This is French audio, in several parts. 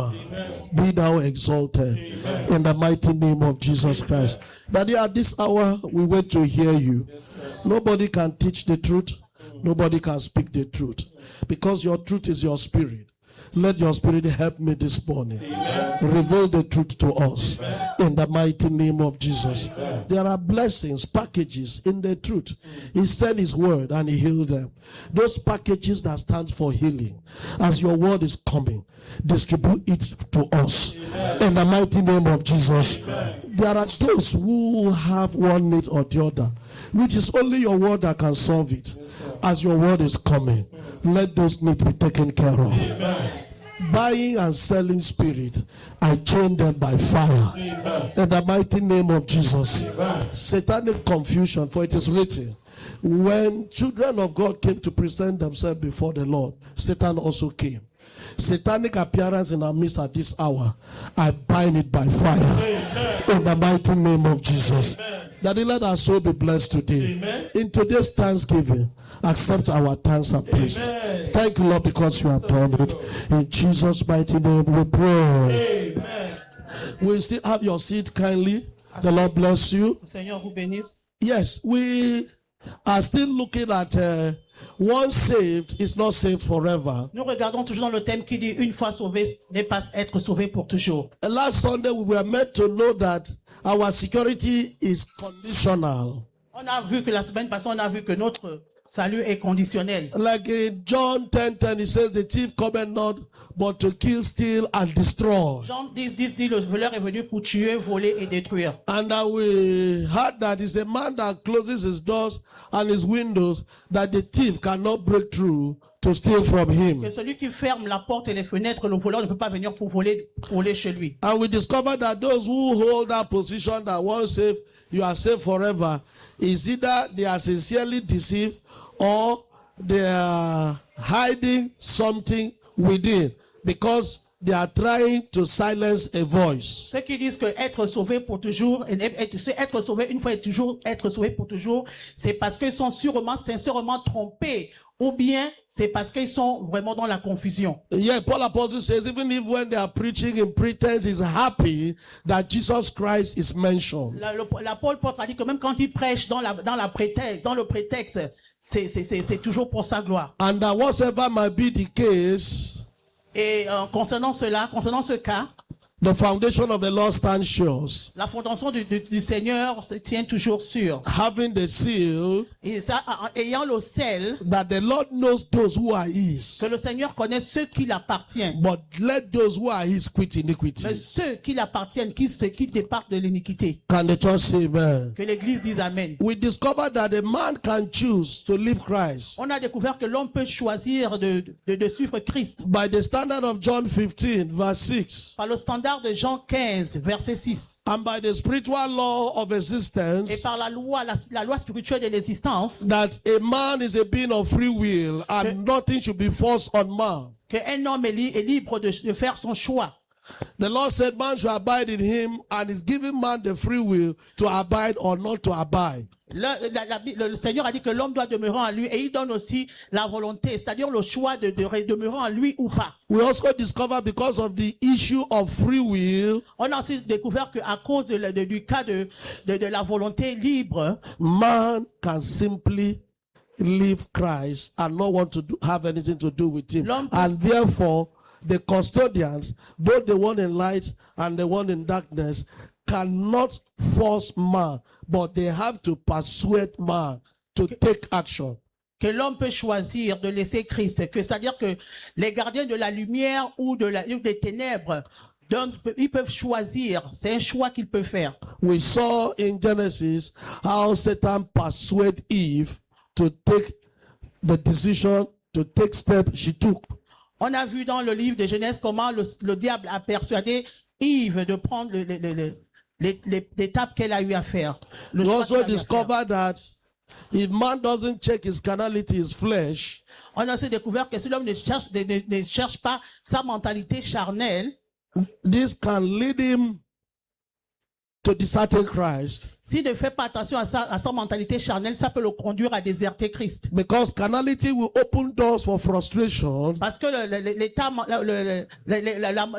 Redeemer. Be thou exalted in the mighty name of Jesus Christ. Daddy, at this hour, we wait to hear you. Nobody can teach the truth. Nobody can speak the truth. Because your truth is your spirit. Let your spirit help me this morning. Reveal the truth to us in the mighty name of Jesus. There are blessings, packages in the truth. He sent his word and he healed them. Those packages that stand for healing, as your word is coming, distribute it to us in the mighty name of Jesus. There are those who have one need or the other, which is only your word that can solve it. As your word is coming, let those needs be taken care of. Buying and selling spirit, I chain them by fire in the mighty name of Jesus. Satanic confusion, for it is written, when children of God came to present themselves before the Lord, Satan also came. Satanic appearance in our midst at this hour, I bind it by fire in the mighty name of Jesus. That let our soul be blessed today. In today's Thanksgiving, accept our thanks and praises. Thank you, Lord, because you have done it. In Jesus' mighty name we pray. We still have your seat kindly. The Lord bless you. Seigneur vous bénisse. Yes, we are still looking at once saved is not saved forever. Nous regardons toujours dans le thème qui dit une fois sauvé n'est pas être sauvé pour toujours. Last Sunday we were meant to know that our security is conditional. On a vu que la semaine passée, on a vu que notre salut est conditionnel. Like in John 10:10, it says the thief cometh not but to kill, steal and destroy. Jean 10:10 dit le voleur est venu pour tuer, voler et détruire. And we heard that it's a man that closes his doors and his windows that the thief cannot break through to steal from him. Que celui qui ferme la porte et les fenêtres, le voleur ne peut pas venir pour voler chez lui. And we discovered that those who hold that position that once saved, you are saved forever, is either they are sincerely deceived or they are hiding something within because they are trying to silence a voice. Ceux qui disent que être sauvé pour toujours, être sauvé une fois et toujours, être sauvé pour toujours, c'est parce qu'ils sont sincèrement trompés, ou bien c'est parce qu'ils sont vraiment dans la confusion. Yeah, Paul Apostle says even if when they are preaching in pretense, he's happy that Jesus Christ is mentioned. Paul a dit que même quand il prêche dans le prétexte, c'est toujours pour sa gloire. And that whatsoever might be the case, et concernant ce cas, the foundation of the Lord stands sure. La fondation du Seigneur se tient toujours sûre. Having the seal, et ça, ayant le sel, that the Lord knows those who are his. Que le Seigneur connaît ceux qui l'appartiennent. But let those who are his quit iniquity. Mais ceux qui l'appartiennent, qui départent de l'iniquité. Can the church say amen? Que l'Église dise amen. We discovered that a man can choose to live Christ. On a découvert que l'homme peut choisir de suivre Christ. By the standard of John 15, verse 6. Par le standard de Jean 15, verset 6. And by the spiritual law of existence. Et par la loi spirituelle de l'existence. That a man is a being of free will and nothing should be forced on man. Que un homme est libre de faire son choix. The Lord said man should abide in him and is giving man the free will to abide or not to abide. Le Seigneur a dit que l'homme doit demeurer en lui et il donne aussi la volonté, c'est-à-dire le choix de demeurer en lui ou pas. We also discover because of the issue of free will. On a aussi découvert que à cause du cas de la volonté libre, man can simply leave Christ and not want to have anything to do with him, and therefore the custodians, both the one in light and the one in darkness, cannot force man, but they have to persuade man to take action. Que l'homme peut choisir de laisser Christ, c'est-à-dire que les gardiens de la lumière ou des ténèbres, donc ils peuvent choisir, c'est un choix qu'ils peuvent faire. We saw in Genesis how Satan persuaded Eve to take the decision, to take steps she took. On a vu dans le livre de Genèse comment le diable a persuadé Yves de prendre l'étape qu'elle a eu à faire. We also discovered that if man doesn't check his carnality, his flesh, on a aussi découvert que si l'homme ne cherche pas sa mentalité charnelle, this can lead him to deserting Christ. S'il ne fait pas attention à sa mentalité charnelle, ça peut le conduire à déserter Christ. Because carnality will open doors for frustration. Parce que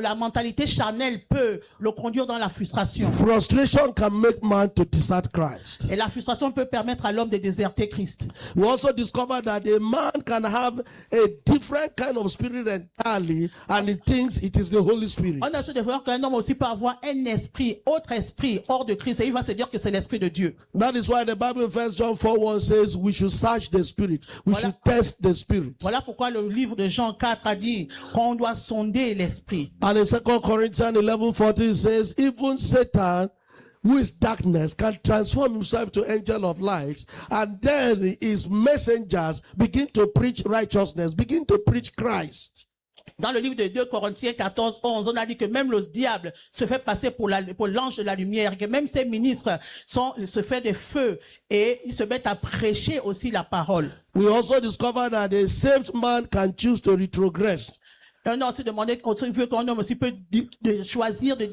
la mentalité charnelle peut le conduire dans la frustration. Frustration can make man to desert Christ. Et la frustration peut permettre à l'homme de déserter Christ. We also discovered that a man can have a different kind of spirit entirely, and he thinks it is the Holy Spirit. On a su découvrir qu'un homme aussi peut avoir un esprit, autre esprit, hors de Christ, et il va se dire que c'est l'esprit de Dieu. That is why the Bible in 1 John 4:1 says we should search the spirit. We should test the spirit. Voilà pourquoi le livre de Jean 4 a dit qu'on doit sonder l'esprit. And in 2 Corinthians 11:14 says, even Satan, who is darkness, can transform himself to angel of light, and then his messengers begin to preach righteousness, begin to preach Christ. Dans le livre de 2 Corinthiens 14:11, on a dit que même le diable se fait passer pour l'ange de la lumière, que même ses ministres se fait des feux et ils se mettent à prêcher aussi la parole. We also discovered that a saved man can choose to retrogress. On a aussi demandé qu'un homme aussi peut choisir de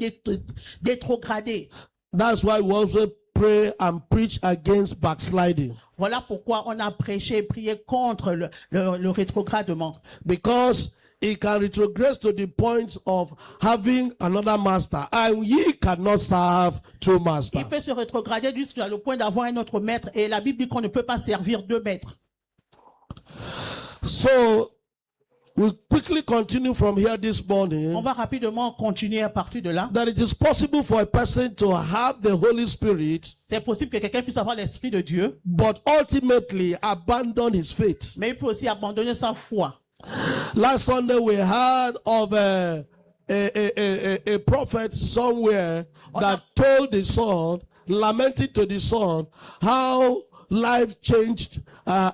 détrograder. That's why we also pray and preach against backsliding. Voilà pourquoi on a prêché et prié contre le rétrogradement. Because he can retrogress to the point of having another master, and ye cannot serve two masters. Il peut se rétrograder jusqu'à le point d'avoir un autre maître, et la Bible dit qu'on ne peut pas servir deux maîtres. So we'll quickly continue from here this morning. On va rapidement continuer à partir de là. That it is possible for a person to have the Holy Spirit, c'est possible que quelqu'un puisse avoir l'Esprit de Dieu, but ultimately abandon his faith. Mais il peut aussi abandonner sa foi. Last Sunday we heard of a prophet somewhere that told the son, lamenting to the son, how life changed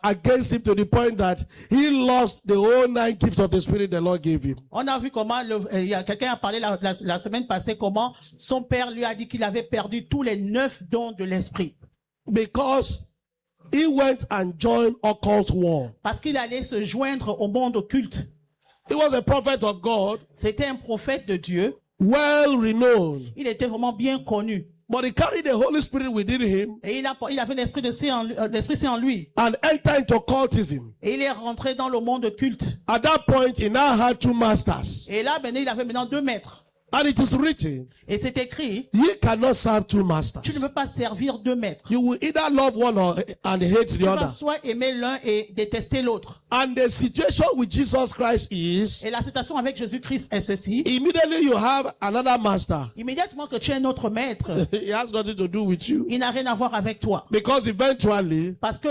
against him to the point that he lost the whole 9 gifts of the Spirit the Lord gave him. On a vu comment quelqu'un a parlé la semaine passée comment son père lui a dit qu'il avait perdu tous les 9 dons de l'Esprit. Because he went and joined occult war. Parce qu'il allait se joindre au monde occulte. He was a prophet of God. C'était un prophète de Dieu. Well renowned. Il était vraiment bien connu. But he carried the Holy Spirit within him. Et il avait l'Esprit Saint en lui. And entered into occultism. Et il est rentré dans le monde occulte. At that point, he now had 2 masters. Et là, il avait maintenant 2 maîtres. And it is written, et c'est écrit, ye cannot serve 2 masters. Tu ne peux pas servir 2 maîtres. You will either love one and hate the other. Tu vas soit aimer l'un et détester l'autre. And the situation with Jesus Christ is, et la situation avec Jésus-Christ est ceci. Immediately you have another master. Immédiatement que tu es un autre maître, he has nothing to do with you. Il n'a rien à voir avec toi. Because eventually, parce que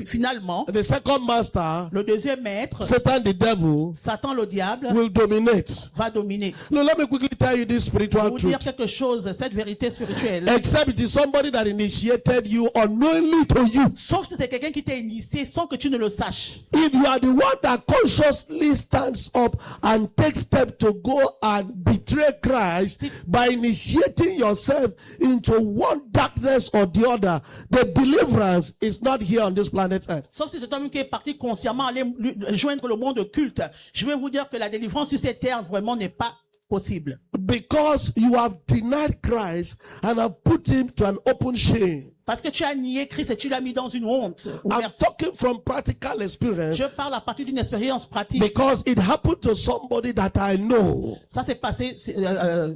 finalement, the second master, le deuxième maître, Satan the devil, Satan le diable, will dominate. Va dominer. No, let me quickly tell you this spiritual truth. Je vais vous dire quelque chose, cette vérité spirituelle. Except it is somebody that initiated you unknowingly to you. Sauf si c'est quelqu'un qui t'a initié sans que tu ne le saches. If you are the one that consciously stands up and takes steps to go and betray Christ by initiating yourself into one darkness or the other, the deliverance is not here on this planet Earth. Sauf si c'est un homme qui est parti consciemment aller joindre le monde occulte. Je vais vous dire que la délivrance sur cette terre vraiment n'est pas possible. Because you have denied Christ and have put him to an open shame. Parce que tu as nié Christ et tu l'as mis dans une honte. I'm talking from practical experience. Je parle à partir d'une expérience pratique. Because it happened to somebody that I know. Ça s'est passé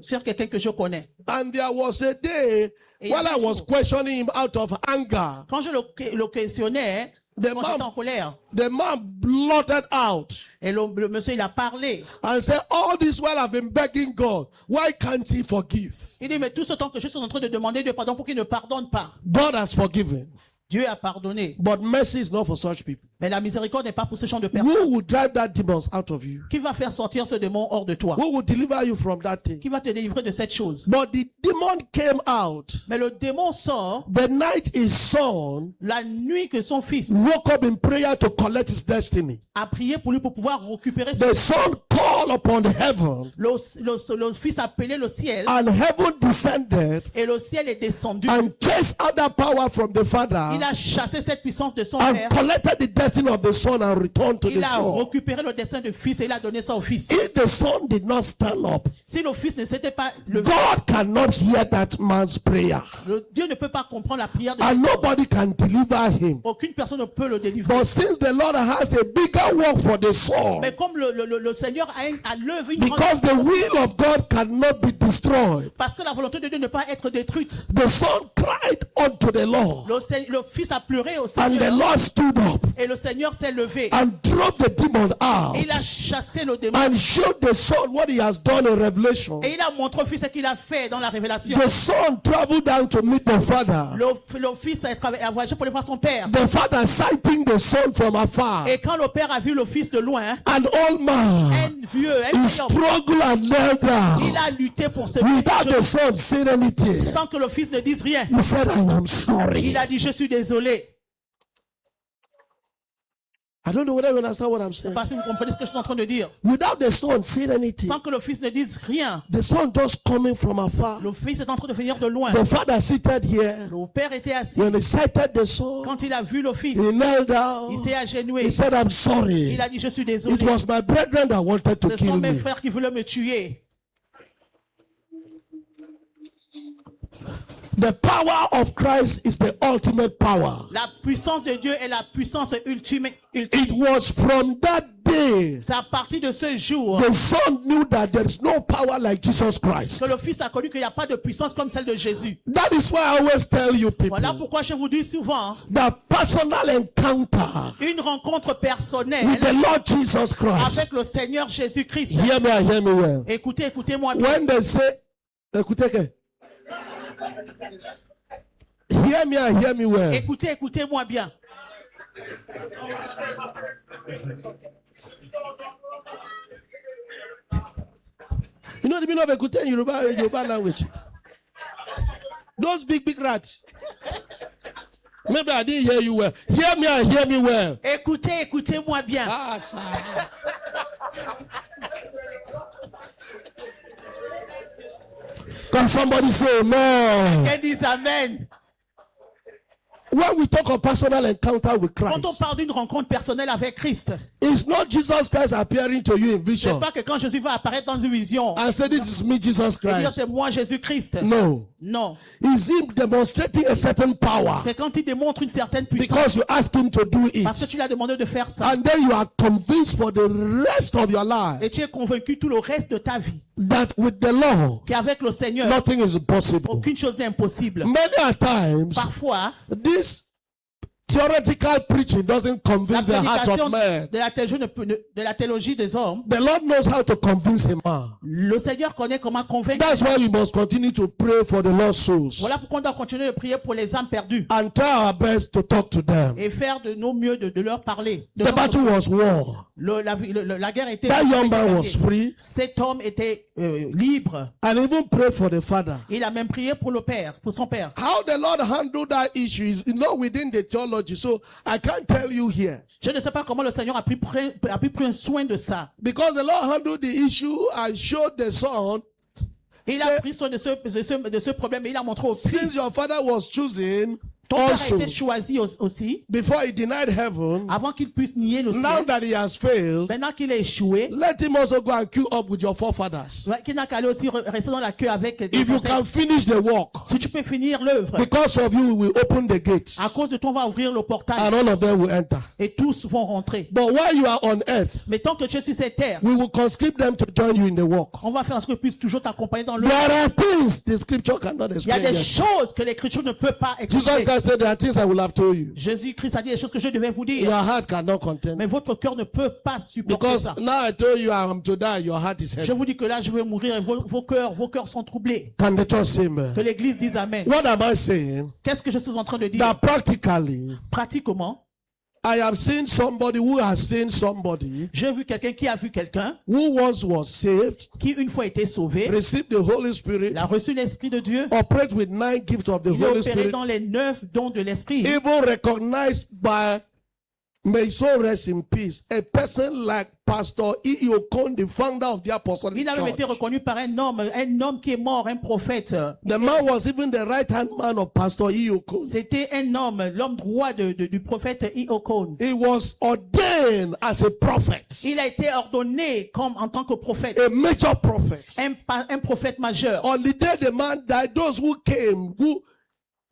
sur quelqu'un que je connais. And there was a day while I was questioning him out of anger. Quand je le questionnais, j'étais en colère. The man blurted out. Et le monsieur, il a parlé. And said, all this while I've been begging God, why can't he forgive? Il dit, mais tout ce temps que je suis en train de demander Dieu pardon pour qu'il ne pardonne pas. God has forgiven. Dieu a pardonné. But mercy is not for such people. Mais la miséricorde n'est pas pour ce genre de personnes. Who will drive that demons out of you? Qui va faire sortir ce démon hors de toi? Who will deliver you from that thing? Qui va te délivrer de cette chose? But the demon came out. Mais le démon sort. The night his son, la nuit que son fils, woke up in prayer to collect his destiny. A prié pour lui pour pouvoir récupérer the son called upon heaven. Le fils a appelé le ciel. And heaven descended. Et le ciel est descendu. And chased out that power from the father. Il a chassé cette puissance de son and père. Collected the destiny of the son and returned to the Il a son. récupéré le destin du fils et il a donné ça au fils. If the son did not stand up, Si le fils ne s'était pas levé, God cannot hear that man's prayer. Dieu ne peut pas comprendre la prière de And cet homme. nobody can deliver him. Aucune personne ne peut le délivrer. But since the Lord has a bigger work for the son, Mais comme le Seigneur a l'œuvre, une grande- because the will of God cannot be destroyed, parce que la volonté de Dieu ne peut pas être détruite. the son cried unto the Lord. Le fils a pleuré au And the Seigneur Lord stood up et le Seigneur s'est levé. and drove the demon out Et il a chassé le démon. and showed the son what he has done in Revelation. Et il a montré au fils ce qu'il a fait dans la révélation. The son traveled down to meet the father. Le fils a voyagé pour aller voir son père. The father sighting the son from afar. Et quand le père a vu le fils de loin, An old man, un vieux, he homme, struggled and knelt down il a lutté pour se without the lever son saying anything. sans que le fils ne dise rien. He said, I am sorry. Il a dit, je suis désolé. I don't know whether you understand what I'm saying. Parce que vous comprenez ce que je suis en train de dire. Without the son saying anything, Sans que le fils ne dise rien. the son just coming from afar. Le fils est en train de venir de loin. The father seated here. Le père était assis. When he sighted the son, Quand il a vu le fils, he knelt il down. s'est agenouillé. He said, I'm sorry. Il a dit, je suis désolé. It was my brethren that wanted to Ce kill sont mes me. frères qui voulaient me tuer. The power of Christ is the ultimate power. La puissance de Dieu est la puissance ultime. It was from that day C'est à partir de ce jour the son knew that there is no power like Jesus Christ. que le fils a connu qu'il n'y a pas de puissance comme celle de Jésus. That is why I always tell you Voilà people pourquoi je vous dis souvent, that personal encounter une rencontre with personnelle the Lord Jesus Christ. avec le Seigneur Jésus-Christ. Hear me well. Écoutez-moi bien. When they say, écoutez que, hear me well. Écoutez-moi bien. You know the meaning of écouter in Yoruba language? Those big rats. Maybe I didn't hear you well. Hear me and hear me well. Écoutez-moi bien. Ah, sir. Can somebody say amen? Qu'elle dise Amen. When we talk of personal encounter with Quand on Christ, parle d'une rencontre personnelle avec Christ, it's not Jesus Christ appearing to you in c'est vision pas que quand Jésus va apparaître dans une vision, and say, this is me, Jesus et dire Christ. c'est moi Jésus-Christ. No. Non. Is him demonstrating a certain power C'est quand il démontre une certaine puissance. because you ask him to do Parce que it. tu l'as demandé de faire ça. And then you are convinced for the rest of your life Et tu es convaincu tout le reste de ta vie that with the Lord, qu'avec le Seigneur, nothing is impossible. aucune chose n'est impossible. Many a times, Parfois, this theoretical preaching doesn't la convince the hearts prédication of men. de la théologie des hommes, The Lord knows how to convince a man. le Seigneur connaît comment convaincre. That's why we must continue to pray for the lost souls Voilà pourquoi on doit continuer de prier pour les âmes perdues and try our best to talk to them. et faire de nos mieux de leur parler. De The leur- battle was war. la guerre était... That young man was free Cet homme était libre. and even prayed for the father. Il a même prié pour le père, pour son père. How the Lord handled that issue is not within the theology, so I can't tell you here. Je ne sais pas comment le Seigneur a pu prendre soin de ça. Because the Lord handled the issue and showed the son, Il a pris soin de ce problème et il a montré au since fils. your father was chosen Ton père a also été choisi aussi before he denied heaven, avant qu'il puisse nier le now ciel. that he has failed, Maintenant qu'il a échoué, let him also go and queue up with your forefathers. ouais, qu'il n'a qu'à aller aussi rester dans la queue avec les If you ancêtres. can finish the work, Si tu peux finir l'œuvre, because of you, we will open the gates à cause de toi, on va ouvrir le portail and all of them will enter. et tous vont rentrer. But while you are on earth, Mais tant que tu es sur cette terre, we will conscript them to join you in the work. on va faire en sorte qu'ils puissent toujours t'accompagner dans l'œuvre. There are things the scripture cannot Il y a explain. des yet. choses que l'écriture ne peut pas Jesus expliquer. Christ said there are things I will have told you. Jésus-Christ a dit des choses que je devais vous Your dire. heart cannot contain. Mais votre cœur ne peut pas supporter Because ça. now I told you I am to die, your heart is Je heavy. vous dis que là, je vais mourir et vos cœurs sont troublés. Can the church say amen? Que l'église dise Amen. What am I saying? Qu'est-ce que je suis en train de dire? That practically, Pratiquement, I have seen somebody who has seen somebody j'ai vu quelqu'un qui a vu quelqu'un who once was saved, qui, une fois été sauvé, received the Holy Spirit, il a reçu l'Esprit de Dieu, operate with 9 gifts of the il est Holy opéré Spirit, dans les 9 dons de l'Esprit, even recognized by May his soul rest in peace. A person like Pastor E.E. Okon, the founder of the Apostolic Il a même été Church. reconnu par un homme qui est mort, un prophète. The man was even the right-hand man of Pastor E.E. Okon. C'était un homme, l'homme droit du prophète Iokon. He was ordained as a prophet, Il a été ordonné comme en tant que prophète, a major prophet. un prophète majeur. On the day the man died, those who came,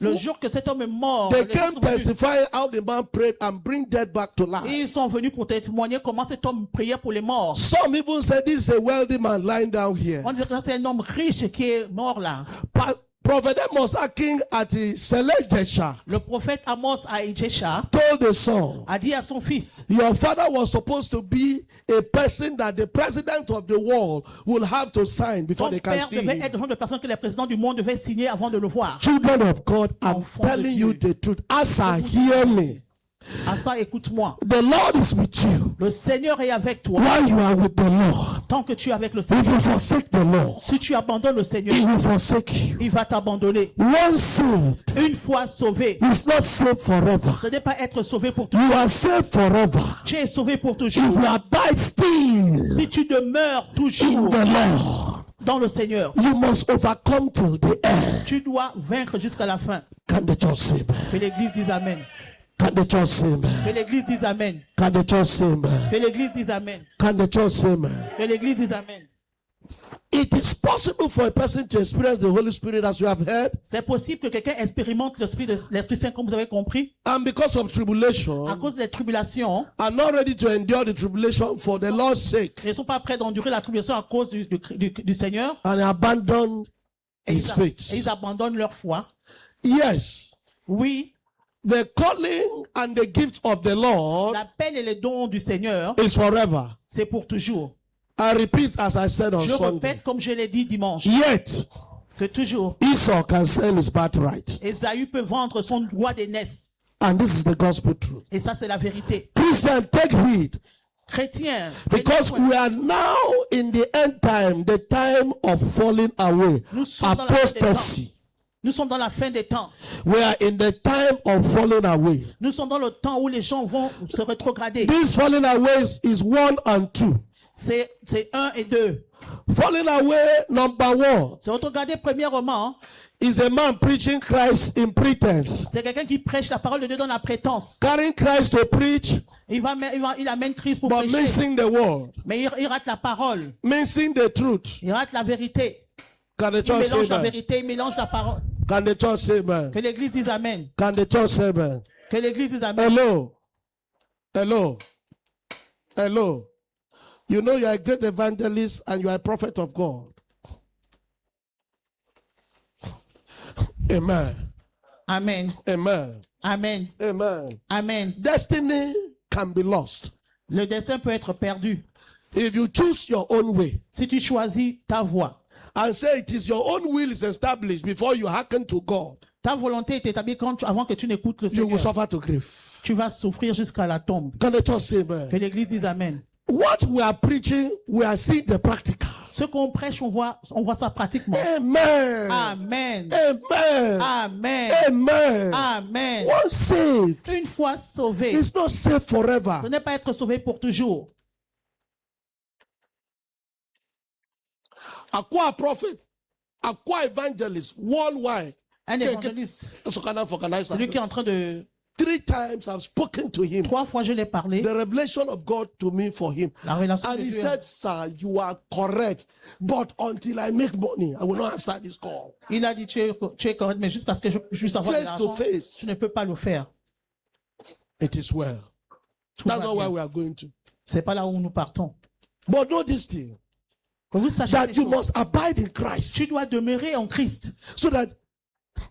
Le jour que cet homme est mort, they les gens came sont venus. testifying how the man prayed and bring death back to life. Ils sont venus pour témoigner comment cet homme priait pour les morts. Some even said this is a wealthy man lying down here. On dirait que c'est un homme riche qui est mort là. Prophet Amos Aking at Selejesha Le prophète Amos à Ijesha told the son, a dit à son fils, your father was supposed to be a person that the president of the world will have to sign before ton they can père see devait him. être le genre de personne que les présidents du monde devaient signer avant de le voir. Children of God, I'm Enfants de telling Dieu. you the truth. As I hear me, À ça, écoute-moi. the Lord is with you. Le Seigneur est avec toi. While you are with the Lord, Tant que tu es avec le if Seigneur, you forsake the Lord, si tu abandonnes le Seigneur, He will forsake you. il va t'abandonner. Once saved Une fois sauvé, is not saved forever. ce n'est pas être sauvé pour toujours. You are saved forever. Tu es sauvé pour If toujours. you abide still Si tu demeures in toujours the Lord, dans le Seigneur, you must overcome till the end. tu dois vaincre jusqu'à la fin. Can the church say amen? Que l'Église dise Amen. Can the church say Que amen? l'Église dise Amen. Can the church say amen? Que l'Église dise Amen. Can the church say amen? Que l'Église dise Amen. It is possible for a person to experience the Holy Spirit, as you have heard, C'est possible que quelqu'un expérimente l'Esprit Saint, comme vous avez compris, and because of tribulation, à cause des tribulations, are not ready to endure the tribulation for the Lord's sake, ils ne sont pas prêts d'endurer la tribulation à cause du Seigneur, and abandon His et ils faith. abandonnent leur foi. Yes, Oui, the calling and the gift of the Lord l'appel et les dons du Seigneur, is forever. c'est pour toujours. I repeat, as I said on Je Sunday. répète comme je l'ai dit dimanche, Yet, que toujours, Esau can sell his birthright. Esaü peut vendre son droit d'aînesse. And this is the gospel truth. Et ça, c'est la vérité. Christian, take heed. Chrétien, Because we are now in the end time, the time of falling away. Nous sommes dans la fin des Apostasy. nous sommes dans la fin des temps. We are in the time of falling away. Nous sommes dans le temps où les gens vont se rétrograder. This falling away is 1 and 2. C'est 1 et 2. Falling away, number 1, Se rétrograder, premièrement, is a man preaching Christ in pretense. c'est quelqu'un qui prêche la parole de Dieu dans la prétence. Carrying Christ to preach, Il amène Christ pour but prêcher. missing the word, Mais il rate la parole. missing the truth. Il rate la vérité. Can the Il church say mélange la amen? vérité, il mélange la parole. Can the church say amen? Que l'Église dise Amen. Can the church say amen? Que l'Église dise Amen. Hello. Hello. Hello. You know you are a great evangelist and you are a prophet of God. Amen. Amen. Amen. Amen. Amen. Amen. Destiny can be lost Le destin peut être perdu if you choose your own way si tu choisis ta voie. and say it is your own will is established before you hearken to God. Ta volonté est établie avant que tu n'écoutes le You will Seigneur. suffer to grief. Tu vas souffrir jusqu'à la tombe. Can the church say amen? Que l'Église dise Amen. What we are preaching, we are seeing the practical. Ce qu'on prêche, on voit ça pratiquement. Amen. Amen. Amen. Amen. Amen. Amen. Once saved, Une fois sauvé, it's not saved forever. ce n'est pas être sauvé pour toujours. À quoi prophet? À quoi evangelist worldwide? Un évangéliste, celui qui est en train de... 3 times I've spoken to him. 3 fois je l'ai parlé. The revelation of God to me for him. La relation And de he Dieu. said, sir, you are correct. But until I make money, I will not answer this call. Il a dit, tu es correct, mais jusqu'à ce que je puisse avoir de Face to l'argent, face. tu ne peux pas le faire. It is well. Tout That's va not where bien. we are going to. C'est pas là où nous partons. But know this thing, Que vous sachiez that ces you choses. must abide in Christ Tu dois demeurer en Christ so that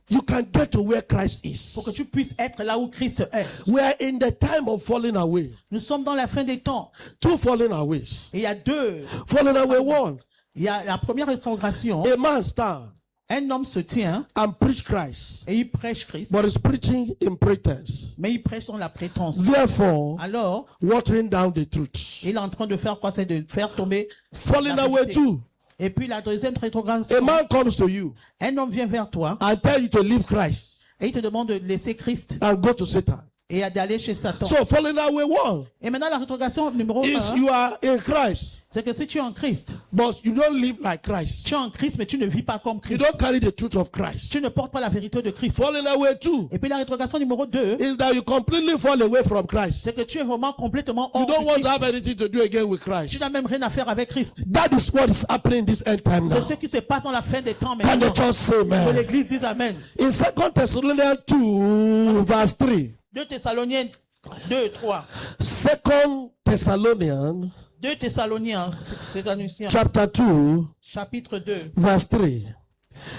you can get to where Christ pour que is. tu puisses être là où Christ est. We are in the time of falling away. Nous sommes dans la fin des temps. 2 falling aways. Et il y a 2. Falling away 1. Il y a la première rétrogradation. A man stand Un homme se tient and preach Christ, et il prêche Christ. but is preaching in pretense. Mais il prêche dans la prétence. Therefore, Alors, watering down the truth. il est en train de faire quoi? C'est de faire tomber Falling la away vérité. too. Et puis la deuxième A rétrogradation. man comes to you Un homme vient vers toi and tell you to leave Christ et il te demande de laisser Christ and go to Satan. et d'aller chez Satan. So falling away one Et maintenant, la rétrogradation numéro is 1, you are in Christ, c'est que si tu es en Christ, but you don't live like Christ. tu es en Christ, mais tu ne vis pas comme You Christ. don't carry the truth of Christ. Tu ne portes pas la vérité de Christ. Falling away two Et puis la rétrogradation numéro 2, is that you completely fall away from Christ. c'est que tu es vraiment complètement You hors de don't want to Christ. have anything to do again with Tu Christ. n'as même rien à faire avec Christ. That is what is happening this end time now. C'est ce qui se passe dans la fin des temps Can maintenant. the church say Que amen? l'église dise Amen. In 2 Thessalonians 2, verse 3. 2 Thessaloniens 2, 3. 2 Thessalonians 2 Thessaloniens, c'est annonciant. chapter 2, Chapitre 2. verse 3.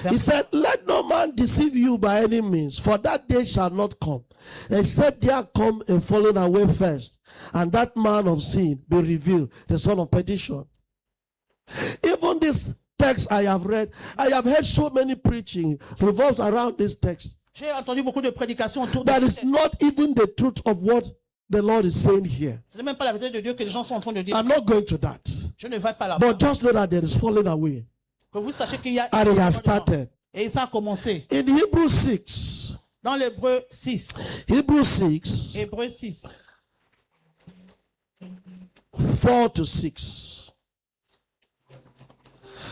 He said, let no man deceive you by any means, for that day shall not come, except there come a falling away first, and that man of sin be revealed, the son of perdition. Even this text I have read, I have heard so many preaching revolves around this text. J'ai entendu beaucoup de prédications autour de That ce is texte. not even the truth of what the Lord is saying here. Ce n'est même pas la vérité de Dieu que les gens sont en train de dire. I'm not going to that. Je ne vais pas là-bas. But just know that there is falling away. Que vous sachiez qu'il y a... And it has started. Et ça a commencé. In Hebrews 6, Dans l'Hébreu 6. Hebrews 6, Hébreu 6. 4 to 6.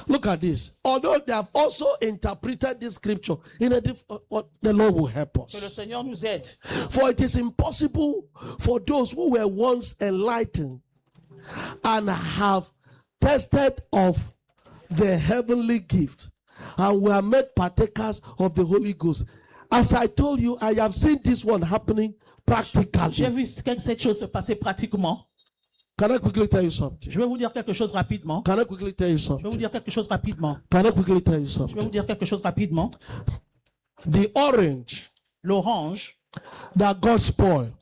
Look at this. Although they have also interpreted this scripture in a different, the Lord will help Que le us. Seigneur nous aide. For it is impossible for those who were once enlightened and have tasted of the heavenly gift and were made partakers of the Holy Ghost. As I told you, I have seen this one happening J'ai practically. vu cette chose se passer pratiquement. Can I quickly tell you something? Je vais vous dire quelque chose rapidement. Can I quickly tell you Je vais vous something? dire quelque chose rapidement. Can I quickly tell you Je vais vous something? dire quelque chose rapidement. The orange L'orange that God spoiled,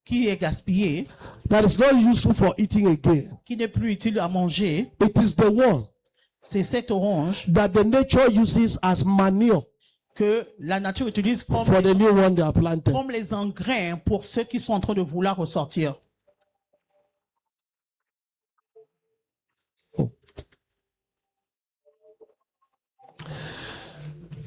qui est gaspillé, that is not useful for eating again, qui n'est plus utile à manger, it is the one c'est cette orange that the nature uses as manure que la nature utilise for the new one they are planted. comme les engrais pour ceux qui sont en train de vouloir ressortir.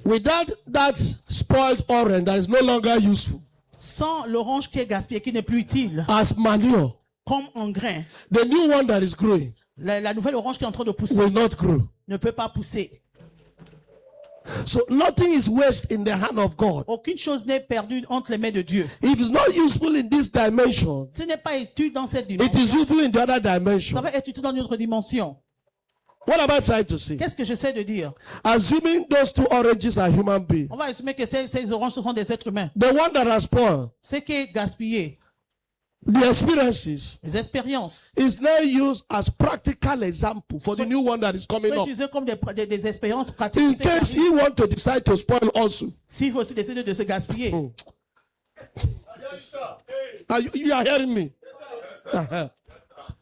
Without that spoiled orange that is no longer useful Sans l'orange qui est gaspillée, qui n'est plus utile as manure, comme engrais, the new one that is growing la nouvelle orange qui est en train de pousser will not grow. ne peut pas pousser. So nothing is waste in the hand of God. Aucune chose n'est perdue entre les mains de Dieu. If it's not useful in this dimension, Ce n'est pas utile dans cette it is dimension. useful in the other Ça dimension. va être utile dans une autre dimension. What am I trying to say? Qu'est-ce que j'essaie de dire? Assuming those two oranges are human beings, On va assumer que ces oranges, ce sont des êtres humains. the one that has spoiled, Ce qui est gaspillé, the experiences, les expériences, is now used as practical example for the new one that is coming sont up. utilisées comme des expériences pratiques. In case he want to decide to spoil also. S'il faut aussi décider de se gaspiller. You are hearing me? Uh-huh.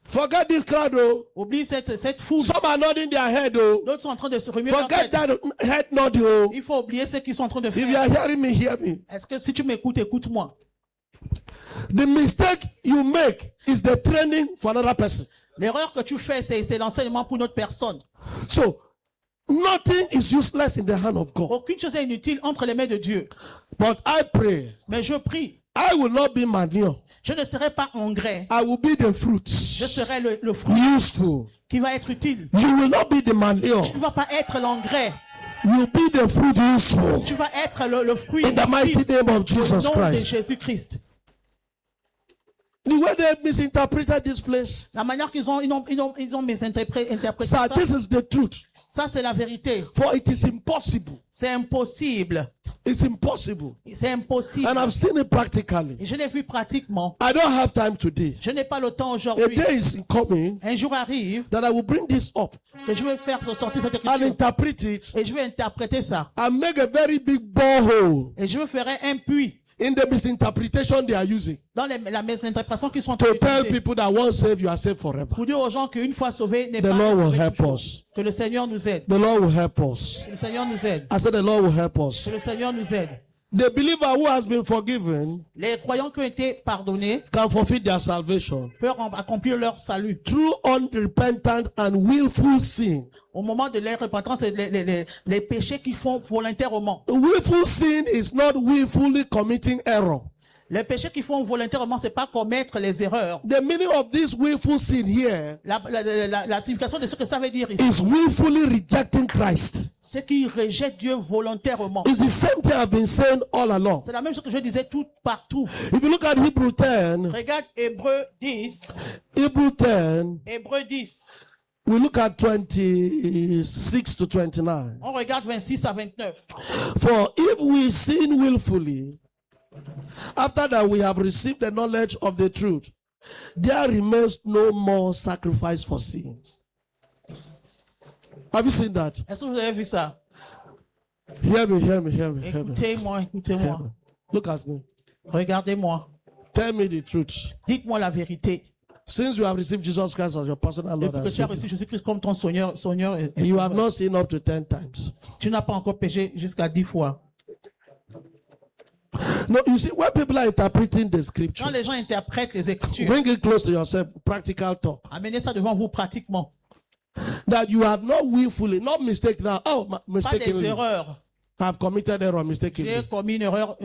Forget this crowd, oh. Oublie cette foule. Some are nodding their head, oh. D'autres sont en train de se remuer leur Forget tête. that head nod, oh. Il faut oublier ce qu'ils sont en train de If you faire. are hearing me, hear me. Est-ce que si tu m'écoutes, écoute-moi. The mistake you make is the training for another person. L'erreur que tu fais, c'est l'enseignement pour une autre personne. So, nothing is useless in the hand of God. Aucune chose n'est inutile entre les mains de Dieu. But I pray, Mais je prie, I will not be manure. je ne serai pas engrais. I will be the Je fruits. serai le fruit Useful. qui va être utile. You will not be the manure. Tu ne vas pas être l'engrais. You will be the fruit useful. Tu vas être le fruit In the mighty utile name of au Jesus nom de Christ. Jésus-Christ. The way they misinterpreted this place. La manière qu'ils ont misinterprété Sir, ça, this is the truth. ça c'est la vérité. For it is impossible. C'est impossible. It's impossible. C'est impossible. And I've seen it practically. Et je l'ai vu pratiquement. I don't have time today. Je n'ai pas le temps A aujourd'hui. day is coming Un jour arrive that I will bring this up que je vais faire sortir cette and écriture. interpret it Et je vais interpréter ça. and make a very big borehole Et je ferai un puits in the misinterpretation they are using dans la mésinterprétation qui sont en to train tell d'utiliser. people that once saved, you are saved forever. Pour dire aux gens qu'une fois sauvés n'est The pas Lord will sauvé help toujours. us. Que le Seigneur nous aide. The Lord will help us. Que le Seigneur nous aide. I said the Lord will help us. Que le Seigneur nous aide. The believer who has been forgiven Les croyants qui ont été pardonnés can forfeit their salvation peuvent accomplir leur salut. through unrepentant and willful sin. Au moment de leur repentance, c'est les péchés qu'ils font volontairement. Willful sin is not willfully committing error. Les péchés qu'ils font volontairement, c'est pas commettre les erreurs. The meaning of this willful sin here La signification de ce que ça veut dire ici, is willfully rejecting Christ. c'est qu'ils rejettent Dieu volontairement. It's the same thing I've been saying all along. C'est la même chose que je disais tout partout. If you look at Hebrew 10, Regarde Hébreu 10. Hebrew 10, Hébreu 10. we look at 26 to 29. On regarde 26 à 29. For if we sin willfully, after that we have received the knowledge of the truth, there remains no more sacrifice for sins. Have you seen that? Est-ce que vous avez vu ça? Hear me, hear me, hear me, hear me. Écoutez-moi, Hear écoutez-moi. me. Look at me. Regardez-moi. Tell me the truth. Dites-moi la vérité. Since you have received Jesus Christ as your personal Lord Depuis and que tu as Savior, reçu Jésus-Christ comme ton Seigneur, et you have not sinned up to 10 times. tu n'as pas encore péché jusqu'à 10 fois. No, you see, when people are interpreting the Quand scripture, les gens interprètent les Écritures, bring it close to yourself, practical talk. amenez ça devant vous pratiquement. That you have not willfully, not mistake now. Oh, Pas des mistakenly. erreurs. Have committed error J'ai mistakenly. commis une erreur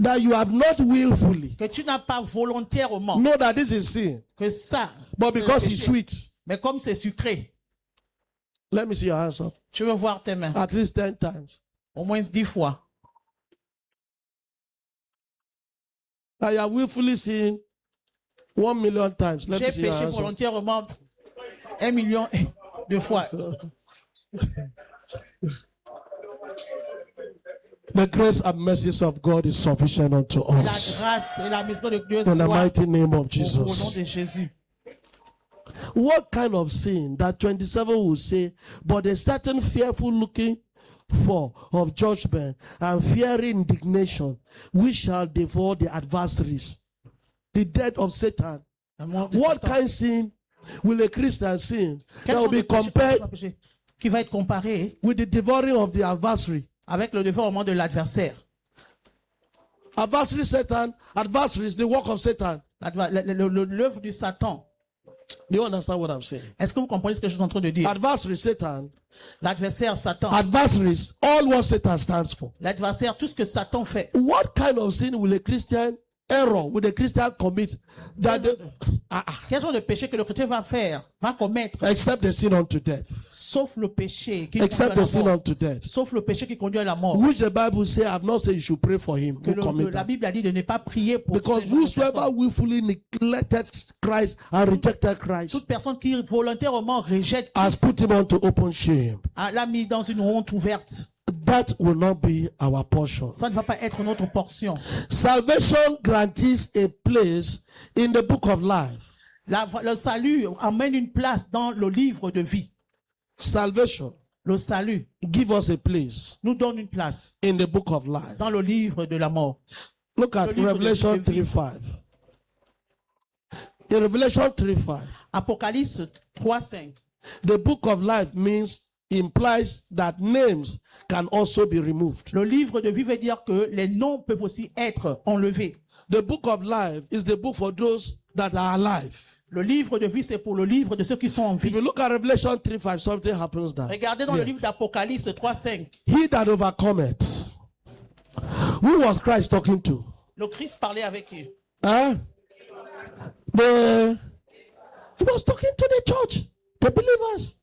That you have not willfully. que tu n'as pas volontairement. Know that this is sin. Que ça. But c'est because le it's péché. sweet. Mais comme c'est sucré, Let me see your hands up. je veux voir tes mains. At least 10 times. Au moins 10 fois. That you have willfully sinned 1 million times. Let me J'ai see your péché hands up. volontairement 1 million de fois. The grace and mercies of God is sufficient unto La us. grâce et la miséricorde de Dieu In the soient mighty name of au nom Jesus. de Jésus. What kind of sin that 27 will say, but a certain fearful looking for of judgment and fearing indignation, which shall devour the adversaries, the death of Satan. What kind of sin will a Christian sin that will be compared qui va être comparé with the devouring of the adversary? avec le dévorement de l'adversaire. Adversary Satan, adversary is the work of Satan. L'œuvre du Satan. Do you understand what I'm saying? Est-ce que vous comprenez ce que je suis en train de dire? Adversary Satan, L'adversaire Satan. adversaries, all what Satan stands for. L'adversaire, tout ce que Satan fait. What kind of sin will a Christian error will a Christian commit that Quel genre de péché que le chrétien va faire, va commettre, except the sin unto death? sauf le péché qui conduit Except à the la sin mort. unto death. Sauf le péché qui conduit à la mort. Which the Bible says, I've not said you should pray for him Que who commit la that. Bible a dit de ne pas prier pour Because ce genre de whosoever personne. willfully neglected Christ and rejected Toute Christ personne qui volontairement rejette has Christ put him onto open shame. l'a mis dans une honte ouverte. That will not be our portion. Ça ne va pas être notre portion. Salvation grants a place in the book of life. Le salut amène une place dans le livre de vie. Salvation Le salut give us a place nous donne une place in the book of life. dans le livre de la mort. Look at Le livre Revelation de vie. 3:5. In Revelation 3:5, Apocalypse 3:5. the book of life implies that names can also be removed. Le livre de vie veut dire que les noms peuvent aussi être enlevés. The book of life is the book for those that are alive. Le livre de vie, c'est pour le livre de ceux qui sont en If vie. you look at Revelation 3:5, something happens there. Regardez dans le Yeah. livre d'Apocalypse 3:5. He that overcometh. Who was Christ talking to? Le Christ parlait avec eux. Huh? He was talking to the church, the believers,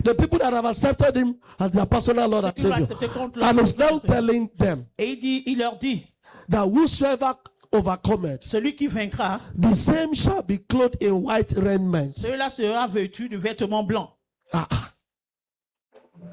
the people that have accepted him as their personal Lord and Ceux qui l'ont Savior. accepté contre And he's now le telling them Et il leur dit, that whosoever overcometh, celui qui vaincra, the same shall be clothed in white raiment. celui-là sera vêtu de vêtements blancs.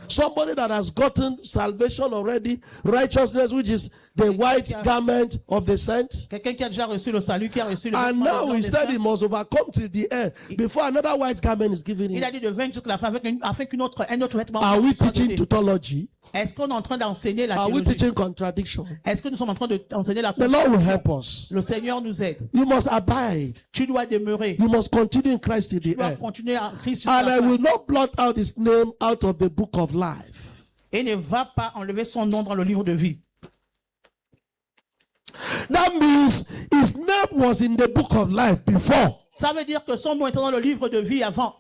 Somebody that has gotten salvation already, righteousness, which is the white garment of the saint. Quelqu'un qui a déjà reçu le salut, qui a reçu le And vêtement now blanc he des said saints, he must overcome till the end before another white garment is given il a him. dit de vaincre jusqu'à la fin afin qu'un autre vêtement Are we blanc soit teaching donné. tautology? Est-ce qu'on est en train d'enseigner la Are we théologie? teaching contradiction? Est-ce que nous sommes en train d'enseigner la The Lord will contradiction? help us. Le Seigneur nous aide. You must abide. Tu dois demeurer. You must continue in Christ till Tu the dois end. continuer à Christ jusqu'à And la I fin. will not blot out his name out of the book of life. Et ne va pas enlever son nom dans le livre de vie. That means his name was in the book of life before. Ça veut dire que son nom était dans le livre de vie avant.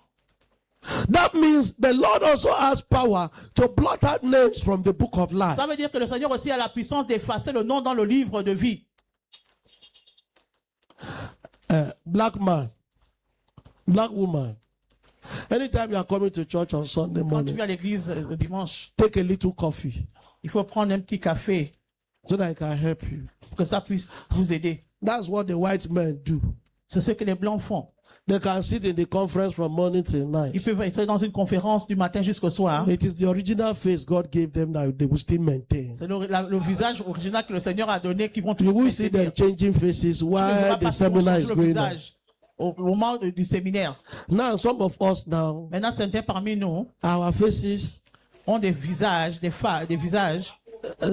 That means the Lord also has power to blot out names from the book of life. Ça veut dire que le Seigneur aussi a la puissance d'effacer le nom dans le livre de vie. Black man, black woman. Anytime you are coming to church on Sunday Quand tu morning, vas à l'église le dimanche, take a little coffee il faut prendre un petit café so that I can help you. pour que ça puisse vous aider. That's what the white men do. C'est ce que les Blancs font. They can sit in the conference from morning till Ils night. peuvent être dans une conférence du matin jusqu'au soir. It is the original face God gave them that they will still maintain. C'est le visage original que le Seigneur a donné qui vont You toujours will see them maintenir. changing faces Tu ne while verras the pas qu'ils vont seminar changer is le going on. visage au moment du séminaire. Now, some of us now, Maintenant, certains parmi nous our faces, ont des visages, des visages.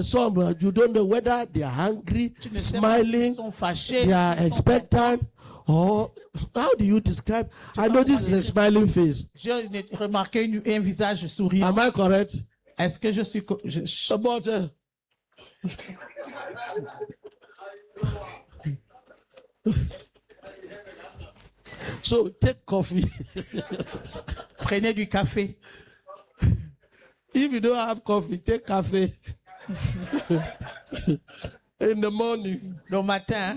some you don't know whether they are angry, Tu ne sais pas s'ils smiling, sont fâchés. they are s'ils sont expectant, or how do you describe? I know this is a smiling face. J'ai remarqué un visage souriant. Am I correct? Est-ce que je suis... But so take coffee. Prenez du café. If you don't have coffee, take coffee in the morning Le matin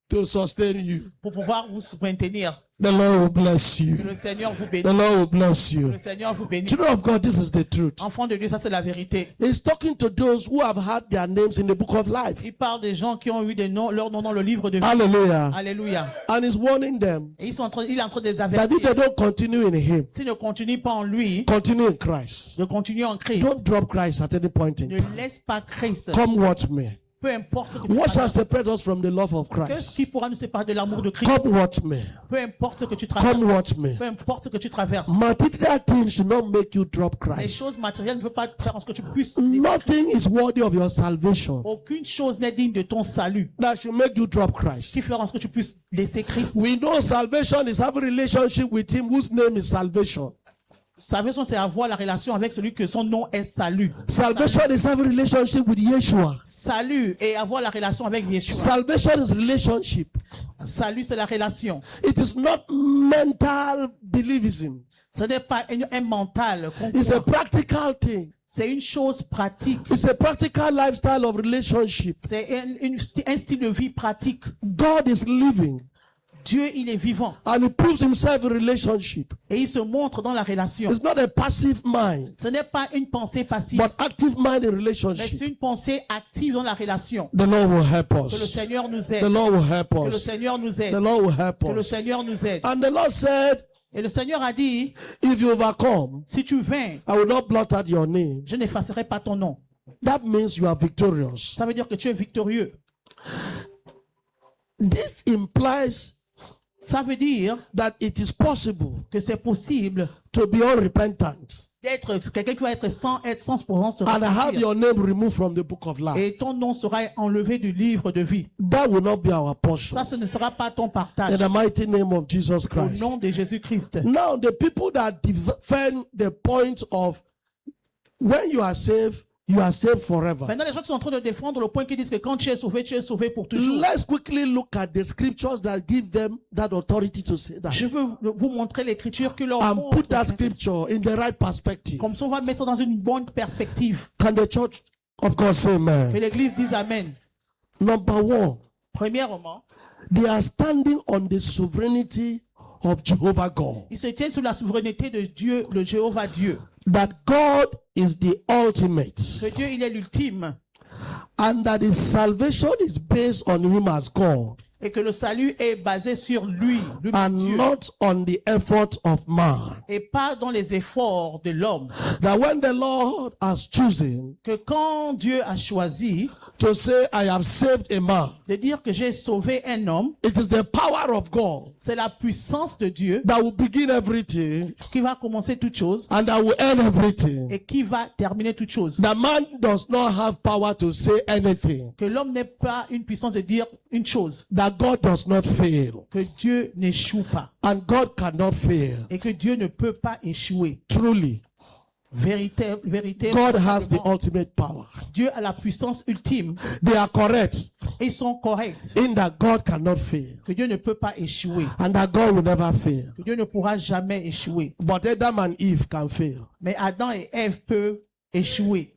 to sustain you. pour pouvoir vous maintenir. The Lord will bless Que you. le Seigneur vous The bénisse. Lord will bless Que you. le Seigneur vous bénisse. Children of God, this is the truth. Enfants de Dieu, ça c'est la vérité. He's talking to those who have had their names in the book of life. Il parle des gens qui ont eu des noms, leur nom dans le livre de vie. Hallelujah. Alléluia. And he's warning them Et il est en train de les that if avertir. they don't continue in him, S'ils ne continuent pas en lui, continue in Christ. de continuer en Christ. Don't drop Christ at any point in Ne time. laisse pas Christ. Come watch me. Peu importe ce que tu What shall traverses. separate us from the love of Qu'est-ce Christ? qui pourra nous séparer de l'amour de Christ? Come watch me. Peu importe ce que tu traverses. Come watch me. Peu importe ce que tu traverses. Material things should not make you drop Les Christ. choses matérielles ne veulent pas faire en ce que tu puisses. Nothing is worthy of your salvation Aucune chose n'est digne de ton salut that should make you drop qui Christ. fera en ce que tu puisses laisser Christ. We know salvation is having a relationship with him whose name is salvation. Salvation, c'est avoir la relation avec celui que son nom est salut. Salvation is having a relationship with Yeshua. Salut et avoir la relation avec Yeshua. Salvation is relationship. Salut, c'est la relation. It is not mental believism. Ce n'est pas un mental. qu'on It's a croit. practical thing. C'est une chose pratique. It's a practical lifestyle of relationship. C'est un style de vie pratique. God is living Dieu, il est vivant. and he proves himself in relationship. Et il se montre dans la relation. It's not a passive mind, Ce n'est pas une pensée passive, but active mind in mais relationship. c'est une pensée active dans la relation. The Lord will help Que le us. Seigneur nous The aide. Lord will help Que le us. Seigneur nous The aide. Lord will help Que le us. Seigneur nous aide. And the Lord said, Et le Seigneur a dit, if you overcome, si tu vins, I will not blot out your name. je n'effacerai pas ton nom. That means you are victorious. Ça veut dire que tu es victorieux. This implies Ça veut dire that it is possible que c'est possible to be unrepentant d'être quelqu'un qui va être sans 100% se and have repentir. your name removed from the book of life. Et ton nom sera enlevé du livre de vie. That will not be our portion. Ça, ce ne sera pas ton In partage. the mighty name of Jesus Au Christ. nom de Jésus-Christ. Now, the people that defend the point of when you are saved forever. Maintenant, les gens qui sont en train de défendre le point qui disent que quand tu es sauvé pour toujours. Let's quickly look at the scriptures that give them that authority to say that. Je veux vous montrer l'écriture qui leur And montre. put that scripture in the right perspective. Comme ça, on va mettre ça dans une bonne perspective. Can the church of God say Que amen? l'église dise Amen. Number one, Premièrement, they are standing on the sovereignty of Jehovah God. ils se tiennent sous la souveraineté de Dieu, le Jéhovah Dieu. That God is the ultimate. Que Dieu, il est l'ultime. And that his salvation is based on him as God. Et que le salut est basé sur lui, And Dieu. not on the effort of man. Et pas dans les efforts de l'homme. That when the Lord has chosen Que quand Dieu a choisi to say, I have saved a man, de dire que j'ai sauvé un homme, it is the power of God c'est la puissance de Dieu that will begin everything qui va commencer toute chose and that will end everything. et qui va terminer toute chose. The man does not have power to say anything. Que l'homme n'ait pas une puissance de dire une chose. That God does not fail. Que Dieu n'échoue pas. And God cannot fail. Et que Dieu ne peut pas échouer. Truly, Vérité. God has the ultimate power. Dieu a la puissance ultime. They are correct Ils sont corrects. in that God cannot fail. Que Dieu ne peut pas échouer. And that God will never fail. Que Dieu ne pourra jamais échouer. But Adam and Eve can fail. Mais Adam et Ève peuvent échouer.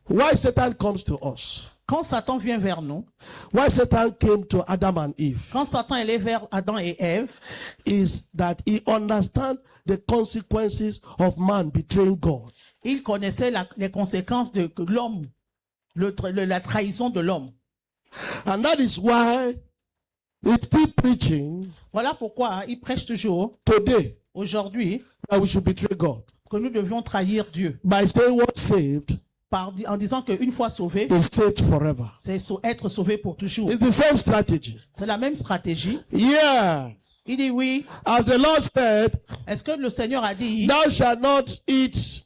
Why Satan comes to us? Quand Satan vient vers nous, why Satan came to Adam and Eve, quand Satan est allé vers Adam et Ève, is that he understands the consequences of man betraying God. il connaissait les conséquences de l'homme, la trahison de l'homme. And that is why he's still preaching Voilà pourquoi il prêche toujours, today aujourd'hui, that we should betray God que nous devions trahir Dieu by saying once saved en disant qu'une fois sauvé, is saved forever. c'est être sauvé pour toujours. It's the same strategy. C'est la même stratégie. Yeah. Il dit oui. As the Lord said, Est-ce que le Seigneur a dit thou shalt not eat.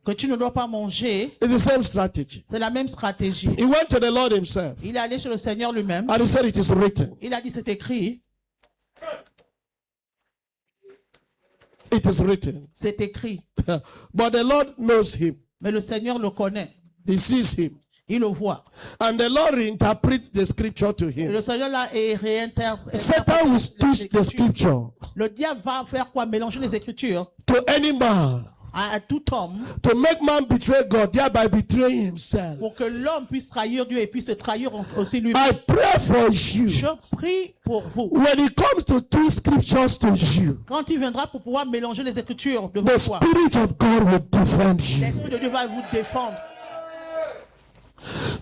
que tu ne dois pas manger? It's the same strategy. C'est la même stratégie. He went to the Lord himself Il est allé chez le Seigneur lui-même. and he said, it is written. Il a dit c'est écrit. It is written. C'est écrit. But the Lord knows him. Mais le Seigneur le connaît. He sees him. Il le voit. And the Lord reinterprets the scripture to Et him. le Seigneur là réinterprète. Satan will twist the scripture Le diable va faire quoi? Mélanger les Écritures to any man à tout homme to make man betray God, thereby betraying himself. pour que l'homme puisse trahir Dieu et puisse se trahir aussi lui-même. I pray for you. Je prie pour vous. When it comes to twist scriptures to you, Quand il viendra pour pouvoir mélanger les Écritures de the vos foi, Spirit of God will defend you. l'Esprit de Dieu va vous défendre.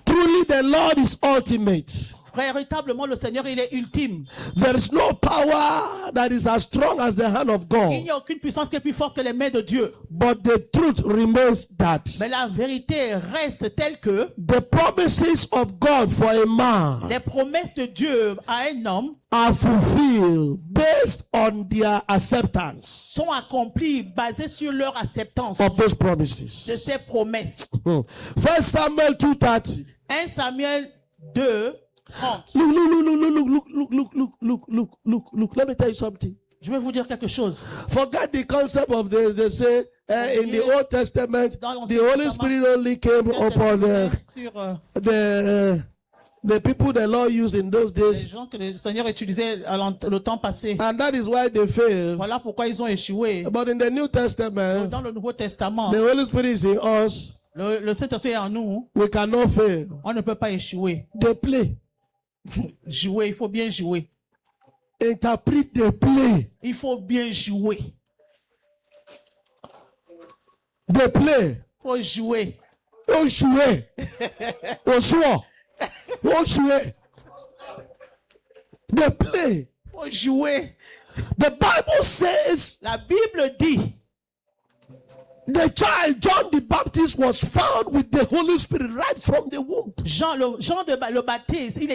Truly, the Lord is ultimate. Véritablement, le Seigneur, il est ultime. There is no power that is as strong as the hand of Il God. n'y a aucune puissance qui est plus forte que les mains de Dieu. But the truth remains that Mais la vérité reste telle que the promises of God for a man les promesses de Dieu à un homme are fulfilled based on their acceptance sont accomplies basées sur leur acceptance of those de promises. ces promesses. 1 Samuel 2:30. 1 Samuel 2, 30. Look. Let me tell you something. Je vais vous dire quelque chose. Forget the concept of they say in the Old Testament, Dans the l'Ancien Holy Testament, Spirit only came upon sur the people the Lord used in those les days, gens que le Seigneur utilisait le temps passé. and that is why they failed. Voilà pourquoi ils ont échoué. But in the New Testament, Dans le Nouveau Testament, the Holy Spirit is in us. le Saint-Esprit est en nous. We cannot fail. On ne peut pas échouer. They play. Jouer, il faut bien jouer. Interpret the play. Il faut bien jouer. They play. Il faut jouer. Oh, jouer. Oh, jouer. Oh, jouer. They play. Il faut jouer. The Bible says La Bible dit, the child John the Baptist was found with the Holy Spirit right from the womb. le baptiste, il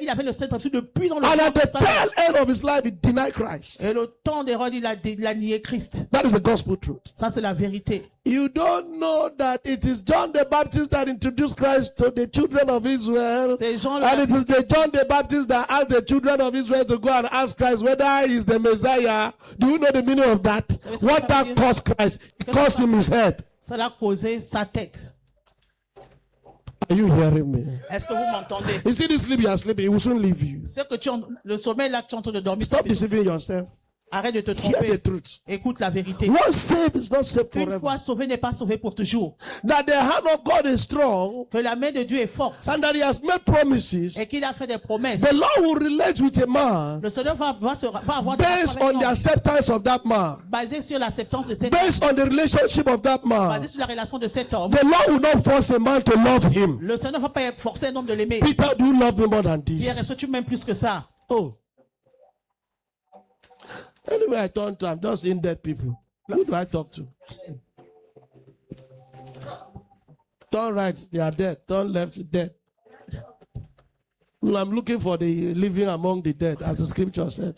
avait le Saint-Esprit depuis dans le And at ventre the de sa mère. tail end of his life, he denied Christ. Et le temps d'Hérode, il a nié Christ. That is the gospel truth. Ça, c'est la vérité. You don't know that it is John the Baptist that introduced Christ to the children of Israel. C'est Jean le And it is Baptiste. the John the Baptist that asked the children of Israel to go and ask Christ whether he is the Messiah. Do you know the meaning of that? savez ce que What ça veut that dire? cost Christ? It cost him his head. Ça l'a causé sa tête. Are you hearing me? Est-ce que vous m'entendez? You see this sleep you are sleeping, he will soon leave you. C'est que le sommeil là, tu es en train de dormir. Stop deceiving yourself. Arrête de te Hear tromper. the truth. Écoute la vérité. Once saved is not saved Une forever. fois sauvé n'est pas sauvé pour toujours. That the hand of God is strong Que la main de Dieu est forte and that he has made promises. et qu'il a fait des promesses. The Lord will relate with a man Le Seigneur va avoir des based rapports on the avec acceptance of that man, l'homme, basé sur l'acceptance de cet homme, based on the relationship of that man. basé sur la relation de cet homme. The Lord will not force a man to love him. Le Seigneur ne va pas forcer un homme de l'aimer. Peter, do you love me more than Pierre, this? est-ce que tu m'aimes plus que ça? Oh. Anyway, I turn to, I'm just seeing dead people. Who do I talk to? Turn right, they are dead. Turn left, dead. Well, I'm looking for the living among the dead, as the scripture said.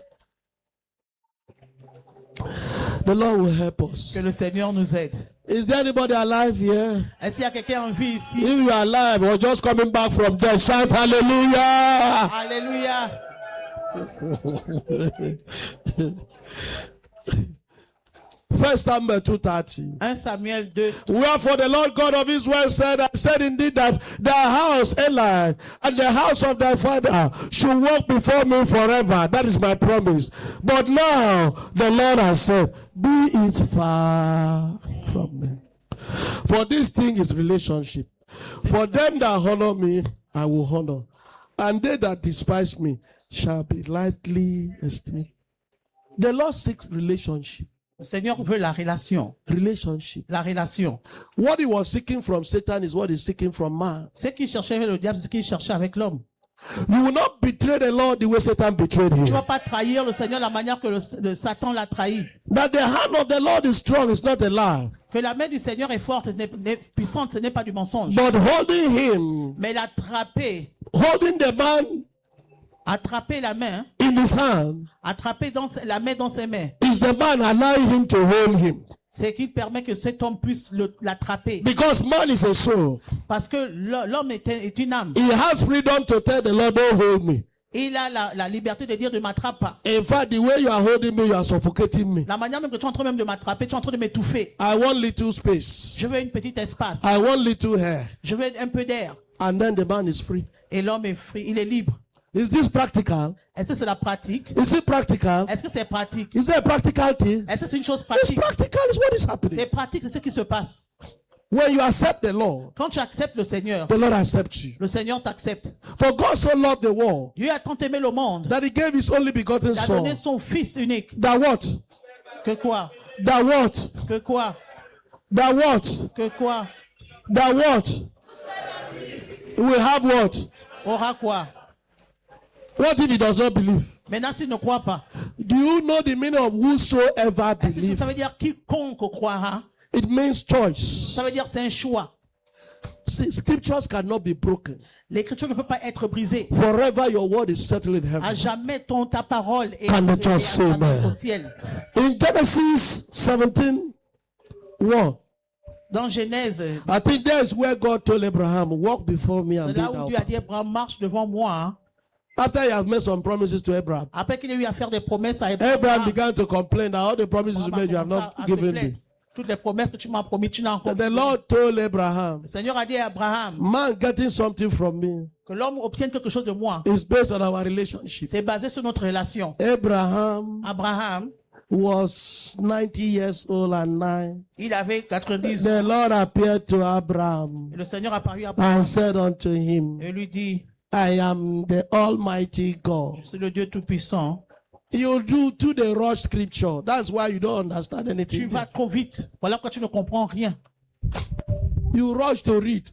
The Lord will help us. Que le Seigneur nous aide. Is there anybody alive here? Est-ce qu'il y a quelqu'un en vie ici? If you are alive or just coming back from death, shout hallelujah. Alléluia. 1 Samuel 2:30. 1 Samuel 2. Wherefore the Lord God of Israel said, I said indeed that thy house, Eli, and the house of thy father should walk before me forever. That is my promise. But now the Lord has said, be it far from me. For this thing is relationship. For them that honor me, I will honor. And they that despise me shall be lightly esteemed. The Lord seeks relationship. Le Seigneur veut la relation. Relationship. La relation. What he was seeking from Satan is what he's seeking from man. Ce qu'il cherchait avec le diable, c'est ce qu'il cherchait avec l'homme. You will not betray the Lord the way Satan betrayed Tu ne him. vas pas trahir le Seigneur de la manière que le Satan l'a trahi. That the hand of the Lord is strong is not a lie. Que la main du Seigneur est forte, n'est puissante, ce n'est pas du mensonge. But holding him, Mais l'attraper, holding the man attraper la main, in his hand, attraper la main dans ses mains, is the man allowing him to hold him. c'est qui permet que cet homme puisse l'attraper. Because man is a soul. Parce que l'homme est une âme. He has freedom to tell the Lord, don't hold me. Il a la liberté de dire ne m'attrape pas. In fact, the way you are holding me, you are suffocating me. La manière même que tu es en train même de m'attraper, tu es en train de m'étouffer. I want little space. Je veux une petite espace. I want little hair. Je veux un peu d'air. And then the man is free. Et l'homme est free, il est libre. Is this practical? Est-ce que c'est la pratique? Is it practical? Est-ce que c'est pratique? Is it a practical thing? Est-ce que c'est une chose It's pratique? practical, is what is happening. C'est pratique, c'est ce qui se passe. When you accept the Lord, Quand tu acceptes le Seigneur, the Lord accepts you. le Seigneur t'accepte. For God so loved the world Dieu a tant aimé le monde, that he gave his only begotten il a son. donné son Fils unique. That what? Que quoi? That what? Que quoi? That what? Que quoi? That what? We have what? Aura quoi? What if he does not believe? Maintenant, s'il ne croit pas, Do you know the meaning of whosoever est-ce que believe? ça veut dire quiconque croira? It means choice. Ça veut dire c'est un choix. See, scriptures cannot be broken. L'écriture ne peut pas être brisée. Forever your word is settled in À heaven. jamais ta parole est Can the est church say amen? au ciel. In Genesis 17:1, Dans Genèse, I think there's where God told Abraham, walk before me and c'est be là où thou. Dieu a dit Abraham, marche devant moi. Hein. After he has made some promises to Abraham, Après qu'il ait eu à faire des promesses à Abraham Abraham, began to complain that all the promises you made, you have not given me. Toutes les promesses que tu m'as promis, tu n'as encore The Lord told Abraham, Le Seigneur a dit à Abraham man getting something from me que l'homme obtienne quelque chose de moi. is based on our relationship. C'est basé sur notre relation. Abraham Abraham, was 90 years old and 9. il avait 90 ans. The Lord appeared to Abraham Et le Seigneur a paru à Abraham and said unto him, et lui dit, I am the Almighty God. c'est le Dieu Tout-Puissant. You do to the rush scripture. That's why you don't understand Tu anything. vas trop vite. Voilà pourquoi tu ne comprends rien. You rush to read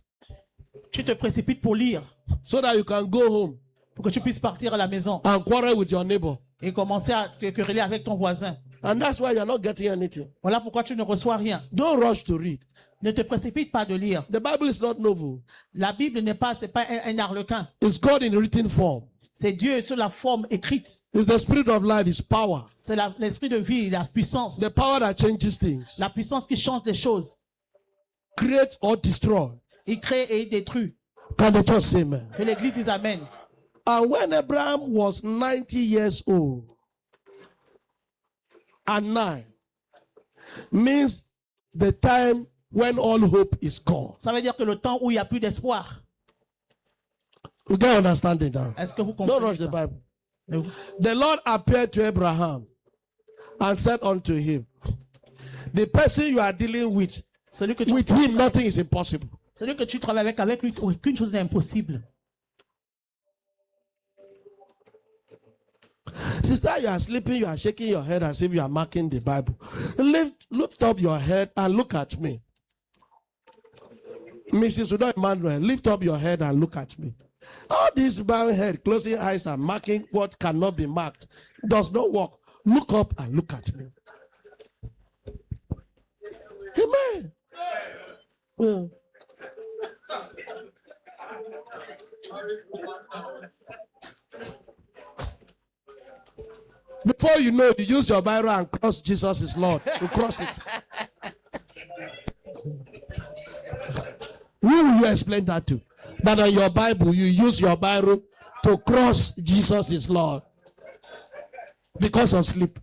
Tu te précipites pour lire, so that you can go home pour que tu puisses partir à la maison and quarrel with your neighbor. et commencer à te quereller avec ton voisin. And that's why you're not getting anything. Voilà pourquoi tu ne reçois rien. Don't rush to read. Ne te précipite pas de lire. The Bible is not novel. La Bible c'est pas un arlequin. It's God in written form. C'est Dieu sur la forme écrite. It's the spirit of life, His power. C'est l'esprit de vie, la puissance. The power that changes things. La puissance qui change les choses. Create or destroy. Il crée et il détruit. Can the church say amen? Que l'église dise Amen. And when Abraham was 90 years old and 9, means the time when all hope is gone. Ça veut dire que le temps où il n'y a plus d'espoir. You get understanding now? Est-ce que vous Don't comprenez rush the ça? Bible. The Lord appeared to Abraham and said unto him, the person you are dealing with Celui que tu, him nothing is impossible. celui que tu travailles avec lui, aucune chose n'est impossible. Sister, you are sleeping, you are shaking your head as if you are marking the Bible. Lift up your head and look at me. Mrs. Udo Emmanuel, lift up your head and look at me. All this bowed head, closing eyes and marking what cannot be marked does not work. Look up and look at me. Amen. Well, before you know, you use your Bible and cross Jesus is Lord. You cross it. Who will you explain that to? That on your Bible, you use your Bible to cross Jesus is Lord because of sleep.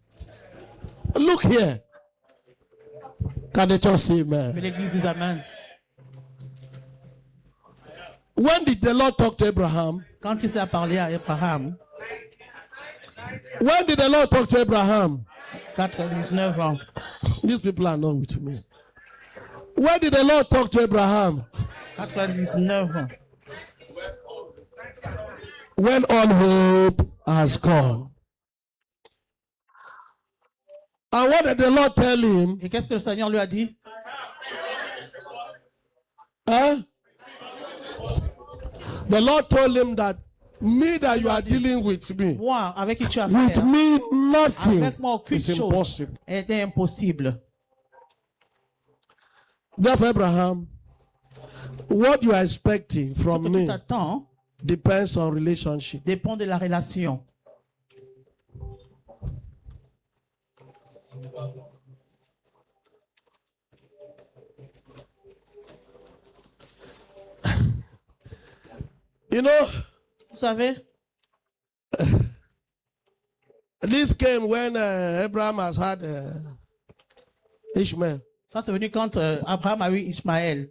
Look here. Can the church say Que amen? l'église dise Amen. When did the Lord talk to Abraham? Quand il s'est parlé à Abraham, When did the Lord talk to Abraham? 99 ans. These people are not with me. When did the Lord talk to Abraham? 99 ans. when all hope has gone. And what did the Lord tell him? Et qu'est-ce que le Seigneur lui a dit? Huh? The Lord told him that me that you are dealing with me, Moi, avec qui tu as with affaire, me nothing avec moi aucune is chose impossible. était impossible. Therefore, Abraham, what you are expecting Ce from que tu me t'attends depends on relationship. dépend de la relation. You know, Vous savez, this came when Abraham has had Ishmael. ça c'est venu quand Abraham a eu Ismaël.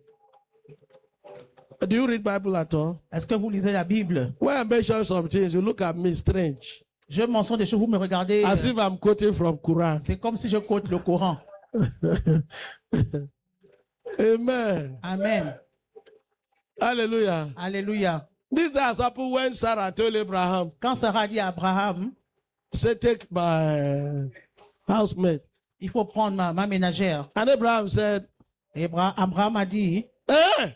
Do you read Bible at all? Est-ce que vous lisez la Bible? When I mention some things, you look at me strange, Je mentionne des choses, vous me regardez. as if I'm quoting from Quran. C'est comme si je quote le Coran. Amen. Amen. Hallelujah. Alléluia. This has happened when Sarah told Abraham, Quand Sarah dit à Abraham, say, take my housemaid. il faut prendre ma ménagère. And Abraham said, Et Abraham a dit, eh?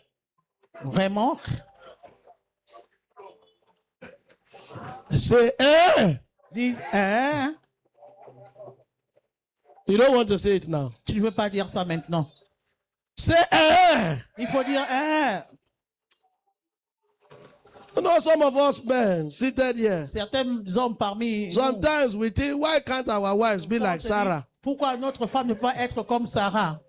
vraiment? Say, eh? Dis, hein? You don't want to say it now. Tu ne veux pas dire ça maintenant. Say, eh? Il faut dire, hein? You know, some of us men seated here, Certains hommes parmi nous, sometimes we think, why can't our wives be on like se dit, Sarah? pourquoi notre femme ne peut pas être comme Sarah?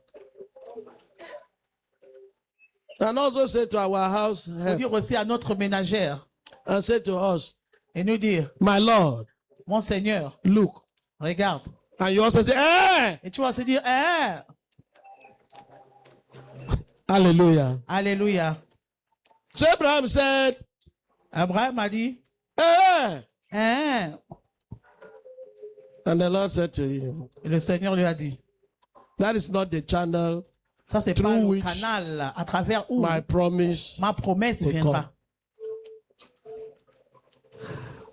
And also say to our house Il faut help, dire aussi à notre ménagère and say to us, et nous dire, my Lord, mon Seigneur, look. regarde. And you also say, eh? Et tu vas se dire, hein? Hallelujah. Alléluia. So Abraham said, Abraham a dit, eh? hein? And the Lord said to him, Et le Seigneur lui a dit, that is not the channel ça c'est Through pas le which canal à travers où my promise. ma promesse will viendra.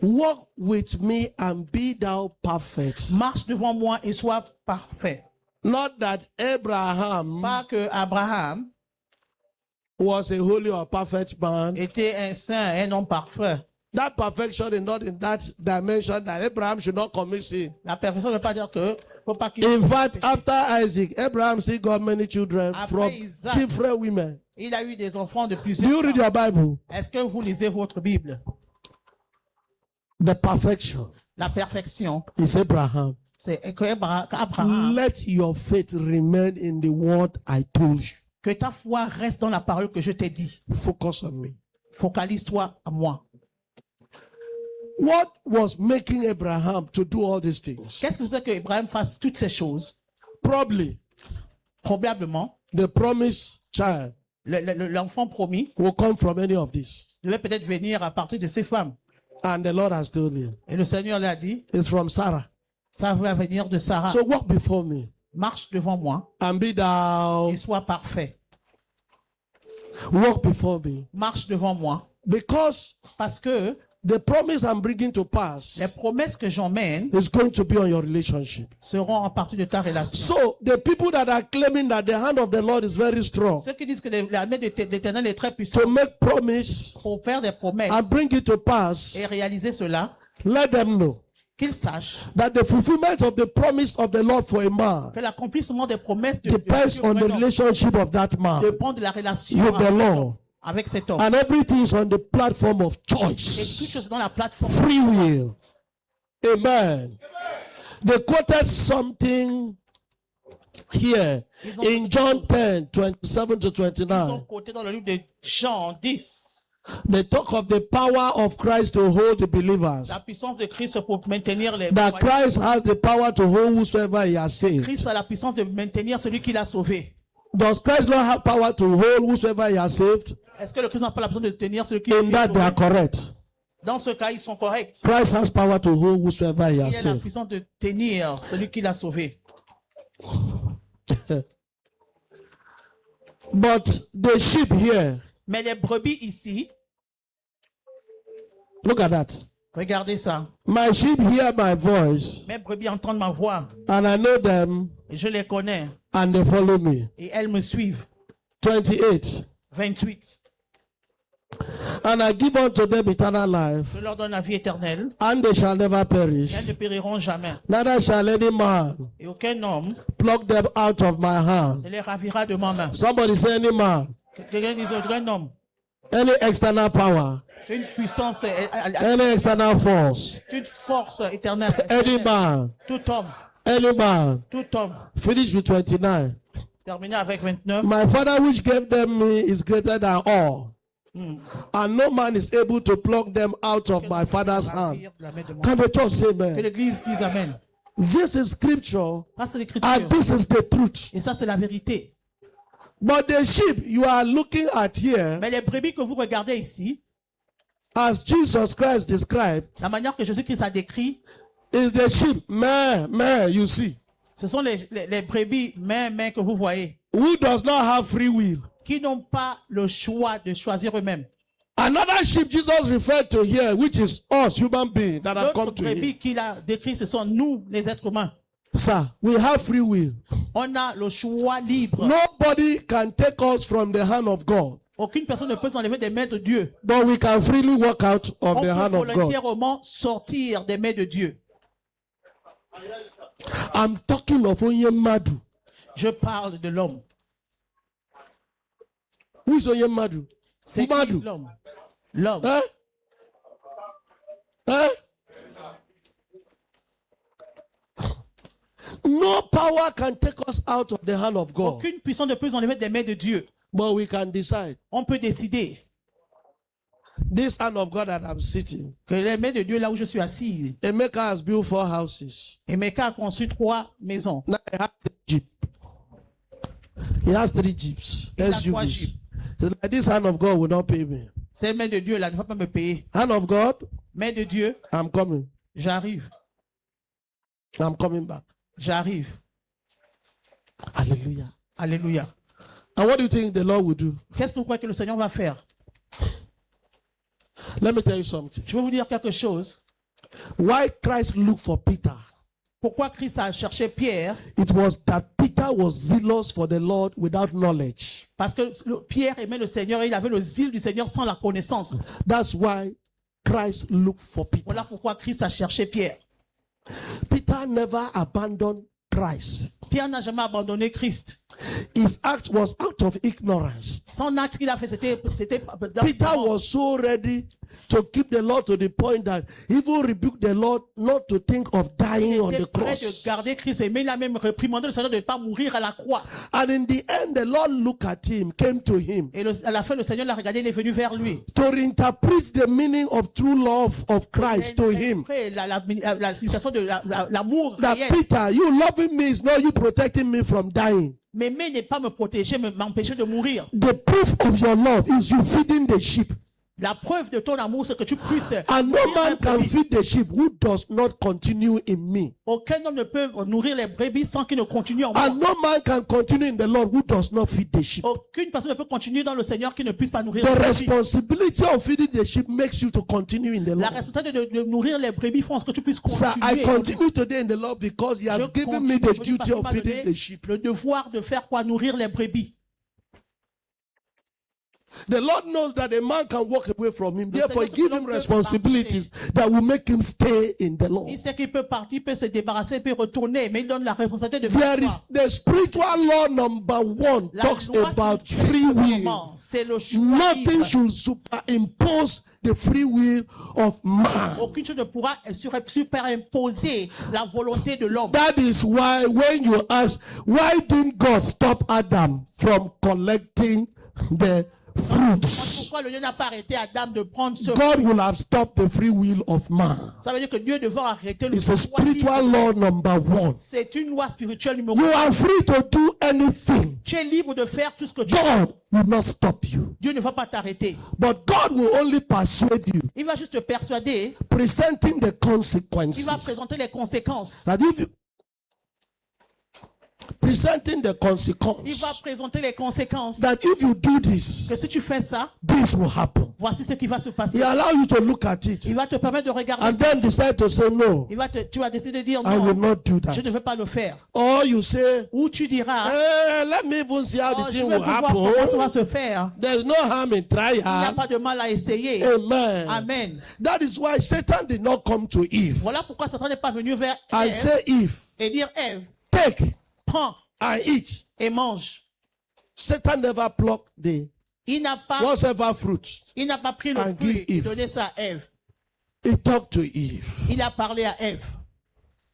Walk with me and be thou perfect. Marche devant moi et sois parfait. Not that Abraham Pas que Abraham was a holy or perfect man. était un saint, un homme parfait. That perfection is not in that dimension that Abraham should not commit sin. La perfection ne veut pas dire que faut pas qu'il. In fact, after Isaac, Abraham still got many children Après from Isaac. different women. Il a eu des enfants de Do plusieurs. you read your Bible? Est-ce que vous lisez votre Bible? The perfection La perfection, is Abraham. c'est qu'Abraham, Let your faith remain in the word I told you. que ta foi reste dans la parole que je t'ai dit. Focus on me. Focalise-toi à moi. What was making Abraham to do all these things? Qu'est-ce que c'est que Abraham fasse toutes ces choses? Probably Probablement, the promised child l'enfant promis will come from any of these. devait peut-être venir à partir de ces femmes. And the Lord has told him, Et le Seigneur lui a dit, it's from Sarah. ça va venir de Sarah. So walk before me Marche devant moi and be thou. et sois parfait. Walk before me. Marche devant moi. Because Parce que the promise I'm bringing to pass les promesses que j'emmène is going to be on your relationship. seront à partir de ta relation. So the people that are claiming that the hand of the Lord is very strong Ceux qui disent que la main de l'Éternel est très puissante to make promise pour faire des promesses and bring it to pass, et réaliser cela, let them know qu'ils sachent that the fulfillment of the promise of the Lord for a man que l'accomplissement des promesses de depends Dieu on pour the un homme relationship of that man dépend de la relation with the avec cet Lord. homme. Avec cet homme. And everything is on the platform of Et tout choice, chose dans la plateforme. free will. Amen. They quoted something here in John 10, 27 to Ils sont 29. cotés dans le livre de Jean 10. They talk of the power of Christ to hold the believers. La puissance de Christ pour maintenir les That croyants. Christ has the power to hold whosoever he has saved. Christ a la puissance de maintenir celui qui l'a sauvé. Does Christ not have power to hold whosoever he has saved? Est-ce que le Christ n'a pas la besoin de tenir celui qui In l'a that they are sauvé? correct. Dans ce cas, ils sont corrects. Christ has power to hold whosoever he Il has a la saved. puissance de tenir celui qui l'a sauvé. But the sheep here, Mais les brebis ici, Look at that. Regardez ça. My sheep hear my voice, Mes brebis entendent ma voix and I know them, et je les connais and they follow me. et elles me suivent. 28. 28. And I give unto them eternal life, Je leur donne la vie éternelle. and they shall never perish. Elles ne périront jamais. Neither shall any man Et aucun homme pluck them out of my hand. ne les ravira de ma main. Somebody say any man, Quelqu'un dit aucun homme. any external power, Une puissance, any external force, une force éternelle. any man, Tout homme. any man. Tout homme. Finish with 29. Terminé avec 29. My Father which gave them me is greater than all, and no man is able to pluck them out of my Father's hand. Can the church say Que amen? l'église dise Amen. This is scripture, Ça, c'est l'écriture. and this is the truth. Et ça, c'est la vérité. But the sheep you are looking at here, Mais les brebis que vous regardez ici, as Jesus Christ described, la manière que Jésus-Christ a décrit, is the sheep, man, you see, ce sont les brebis, mais que vous voyez, who does not have free will. qui n'ont pas le choix de choisir eux-mêmes. Another sheep Jesus referred to here, which is us, human beings, that have D'autres come to him. brebis qu'il a décrit, ce sont nous, les êtres humains. Sir, we have free will. On a le choix libre. Nobody can take us from the hand of God, Aucune personne ne peut s'enlever des mains de Dieu. but we can freely walk out of On the hand peut of God. volontairement sortir des mains de Dieu. I'm talking of Onyemadu. Je parle de l'homme. Who is Onyemadu? C'est qui Madu. l'homme? L'homme. Eh? Eh? No power can take us out of the hand of God, Aucune puissance ne peut nous enlever des mains de Dieu. but we can decide. On peut décider This hand of God that I'm sitting, que les mains de Dieu, là où je suis assis, Emeka has built 4 houses. Emeka a construit 3 maisons. Now he has 3 jeep. He has 3 jeeps, Il a 3 SUVs. jeeps. He's like, this hand of God will not pay me. Ces mains de Dieu, là, ne va pas me payer. Hand of God, Mains de Dieu, I'm coming. j'arrive. I'm coming back. J'arrive. Hallelujah. Alléluia. And what do you think the Lord will do? Qu'est-ce que vous croyez que le Seigneur va faire? Let me tell you something. Je vais vous dire quelque chose. Why Christ looked for Peter? Pourquoi Christ a cherché Pierre? It was that Peter was zealous for the Lord without knowledge. Parce que Pierre aimait le Seigneur et il avait le zèle du Seigneur sans la connaissance. That's why Christ looked for Peter. Voilà pourquoi Christ a cherché Pierre. Peter never abandoned Christ. Pierre n'a jamais abandonné Christ. His act was out of ignorance. Son acte qu'il a fait, c'était Peter was so ready to keep the Lord to the point that he even rebuked the Lord not to think of dying on the prêt cross. de garder Christ, mais il a même réprimandé le Seigneur de ne pas mourir à la croix. And in the end, the Lord looked at him, came to him Et à la fin, le Seigneur l'a regardé, il est venu vers lui. to reinterpret the meaning of true love of Christ to him. Après, la situation de l'amour That réel. Peter, you loving me is not you protecting me from dying. M'aimer n'est pas me protéger, m'empêcher de mourir. The proof of your love is you feeding the sheep. La preuve de ton amour, c'est que tu puisses. And no nourrir man les can brebis. feed the sheep who does not continue in me. Aucun homme ne peut nourrir les brebis sans qu'il ne continue en moi. And no man can continue in the Lord who does not feed the sheep. Aucune personne ne peut continuer dans le Seigneur qui ne puisse pas nourrir The les brebis. responsibility of feeding the sheep makes you to continue in the La Lord. responsabilité de nourrir les brebis font en sorte que tu puisses Sir, continuer. I continue today in the Lord because He has Je given me continue the aujourd'hui parce duty qu'il of m'a feeding donné the sheep. le devoir de faire quoi? Nourrir les brebis. The Lord knows that a man can walk away from Him. Le Therefore, He Seigneur gives sait him que l'homme responsibilities that will make him stay in the Lord. Il sait qu'il peut partir, il peut se débarrasser, il peut retourner, mais il donne la responsabilité de faire There quoi? is the spiritual law number 1 La talks loi about spirituelle, free will. premièrement, c'est le choix Nothing libre. should superimpose the free will of man. Aucune chose ne pourra superimposer la volonté de l'homme. That is why when you ask, why didn't God stop Adam from collecting the fruits? Pourquoi le Dieu n'a pas arrêté Adam de prendre ce God fruit? will have stopped the free will of man. Ça veut dire que Dieu devait arrêter le It's a choix libre. spiritual law number 1. C'est une loi spirituelle numéro You 1. are free to do anything. Tu es libre de faire tout ce que tu veux. God will not stop you. Dieu ne va pas t'arrêter. But God will only persuade you, Il va juste te persuader. presenting the Il va consequences. présenter les conséquences. That if you presenting the Il va consequence présenter les conséquences. that if you do Que this, si tu fais ça, this will happen. voici ce qui va se passer. He allow you to look at Il it va te permettre de regarder and ça. then decide to say no, Tu vas décider de dire I will non, not do je ne that. veux pas le faire. Or you say, Ou tu diras, let me even see how oh, the je thing vais will voir comment ça va happen. se faire. There's no harm in Il n'y a trying. pas de mal à essayer. Amen. Amen. That is why Satan did not come to Eve Voilà pourquoi Satan n'est pas venu vers and Ève say, Eve, et dire Ève, take prends and eat. et mange. Satan never plucked the Il n'a pas fruit. pris le And fruit give et Eve. donné ça à Ève. He talked to Eve. Il a parlé à Ève.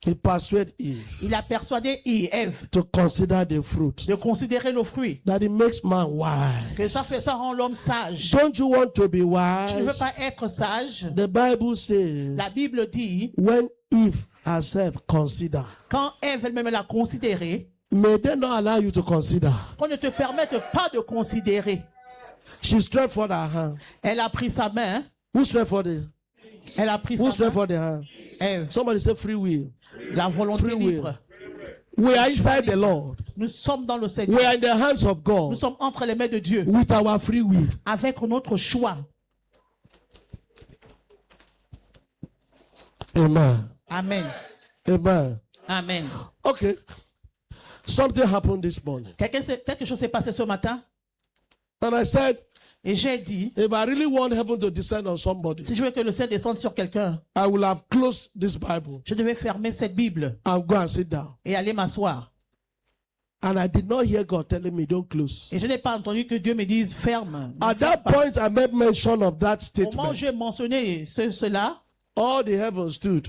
He persuaded Eve Il a persuadé Ève to consider the fruit. de considérer le fruit. That it makes man Que wise. ça rend l'homme sage. Don't you want to be Tu ne veux wise? pas être sage. The Bible says, La Bible dit, when Eve herself consider, quand Ève elle-même l'a considéré, may they not allow you to consider? qu'on ne te permette pas de considérer. She stretched forth her hand. Elle a pris sa main. Who stretched forth the? Elle a pris Who sa stretched main. forth the hand? Ève, Somebody say free will. la volonté Free will. libre. We are inside the Lord. Nous sommes dans le We Seigneur. are in the hands of Nous God sommes entre les mains de Dieu. with our free will. Avec notre choix. Amen. Amen. Amen. Amen. Okay. Something happened this morning. Quelque chose s'est passé ce matin. And I said, Et j'ai dit, if I really want heaven to descend on somebody, si je veux que le ciel descende sur quelqu'un, I will have closed this Bible je devais fermer cette Bible and go and sit down. et aller m'asseoir. And I did not hear God telling me, don't close. Et je n'ai pas entendu que Dieu me dise ferme. At that point, I made mention of that Au moment où j'ai statement. mentionné cela, All the heavens stood.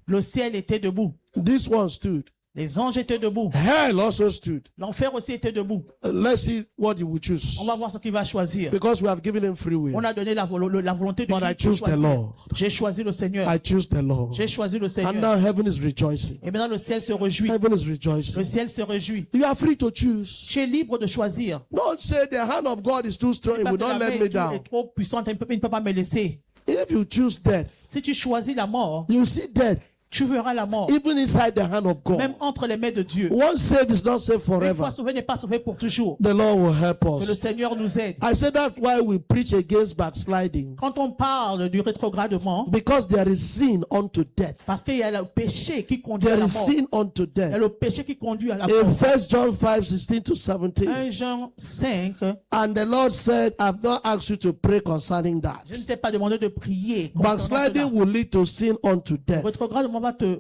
le ciel était debout. This one stood. Les anges étaient debout. Hell also stood. L'enfer aussi était debout. Let's see what he will choose. On va voir ce qu'il va choisir. Because we have given him free will. On a donné la volonté de But I Dieu de choose the choisir. Lord. J'ai choisi le Seigneur. I choose the Lord. J'ai choisi le And Seigneur. now heaven is rejoicing. Et maintenant le ciel se réjouit. Heaven is Le rejoicing. ciel se réjouit. You are free to choose. Tu es libre de choisir. Don't say the hand of God is too strong. It Pas will que not la main let me est down. trop puissante, il ne peut pas me laisser. If you choose death, Si tu choisis la mort, you see death tu verras la mort. even inside the hand of Même God. entre les mains de Dieu. One save is not saved Une fois forever. sauvé n'est pas sauvé pour toujours. The Lord will help Que le us. Seigneur nous aide. I say that's why we preach against backsliding. Quand on parle du rétrogradement, Because there is sin unto death. parce qu'il y a le péché qui conduit à There la is mort. sin unto Il y a death. le péché qui conduit à la In mort. 1 John 5, 16 to 17. 1 Jean 5, And the Lord said, I've not asked you to pray concerning that. je ne t'ai pas demandé de prier. concernant Backsliding cela. will lead to sin unto Le death. rétrogradement va te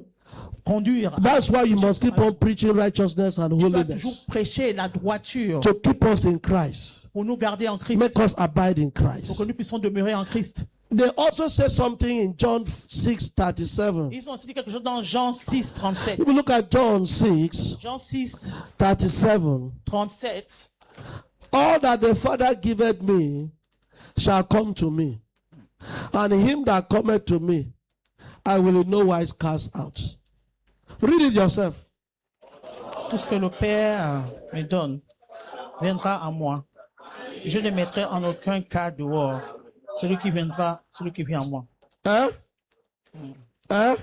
conduire. That's why you must keep on preaching righteousness and Tu dois toujours holiness prêcher la droiture to keep us in Christ. pour nous garder en Christ. Make us abide in Pour que Christ. nous puissions demeurer en Christ. They also say something in John 6:37. Ils ont aussi dit quelque chose dans Jean 6, 37. If you look at John 6, Jean 6, 37, 37. all that the Father giveth me shall come to me, and him that cometh to me, I will in no wise cast out. Read it yourself. Tout ce que le Père me donne viendra à moi. Je ne mettrai en aucun cas dehors celui qui viendra, celui qui vient à moi. Eh? Eh?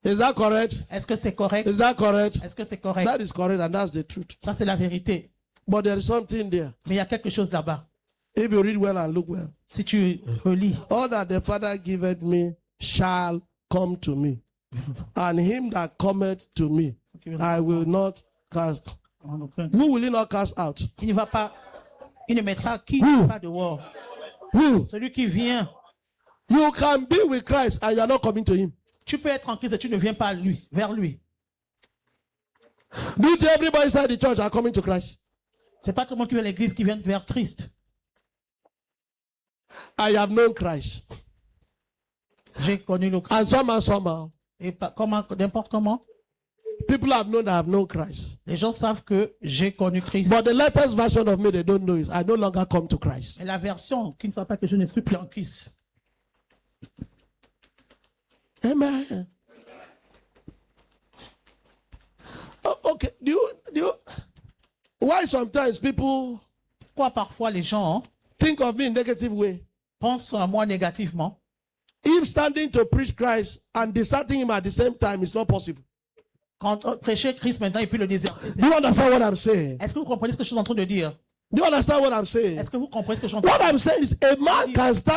Is that correct? Est-ce que c'est correct? Is that correct? Est-ce que c'est correct? That is correct, and that's the truth. Ça, c'est la vérité. But there is something there. Mais il y a quelque chose là-bas. If you read well and look well, Si tu relis, all that the Father giveth me shall come to me, and him that cometh to me, I will not cast. en aucun- Who will he not cast out? il ne va pas, il ne mettra qui pas dehors. Who? Celui qui vient. You can be with Christ and you are not coming to him. Tu peux être en Christ et tu ne viens pas à lui, vers lui. Do you think everybody inside the church are coming to Christ? C'est pas tout le monde qui vient à l'église qui vient vers Christ. I have known Christ. J'ai connu le Christ. And somehow, Et comment, n'importe comment, people have known that I have known Christ. les gens savent que j'ai connu Christ. But the latest version of me they don't know is I no longer come to Christ. Et la version qui ne savent pas que je ne suis plus en Christ. Amen. Oh, okay. Do you why sometimes people Pourquoi parfois les gens think of me in negative way? pensent à moi négativement? If standing to preach Christ and deserting him at the same time is not possible. prêcher Christ maintenant et puis le déserter. Do you understand what I'm saying? Est-ce que vous comprenez ce que je suis en train de dire? Do you understand what I'm saying? Est-ce que vous comprenez ce que je suis en train de What dire? I'm saying is a man can start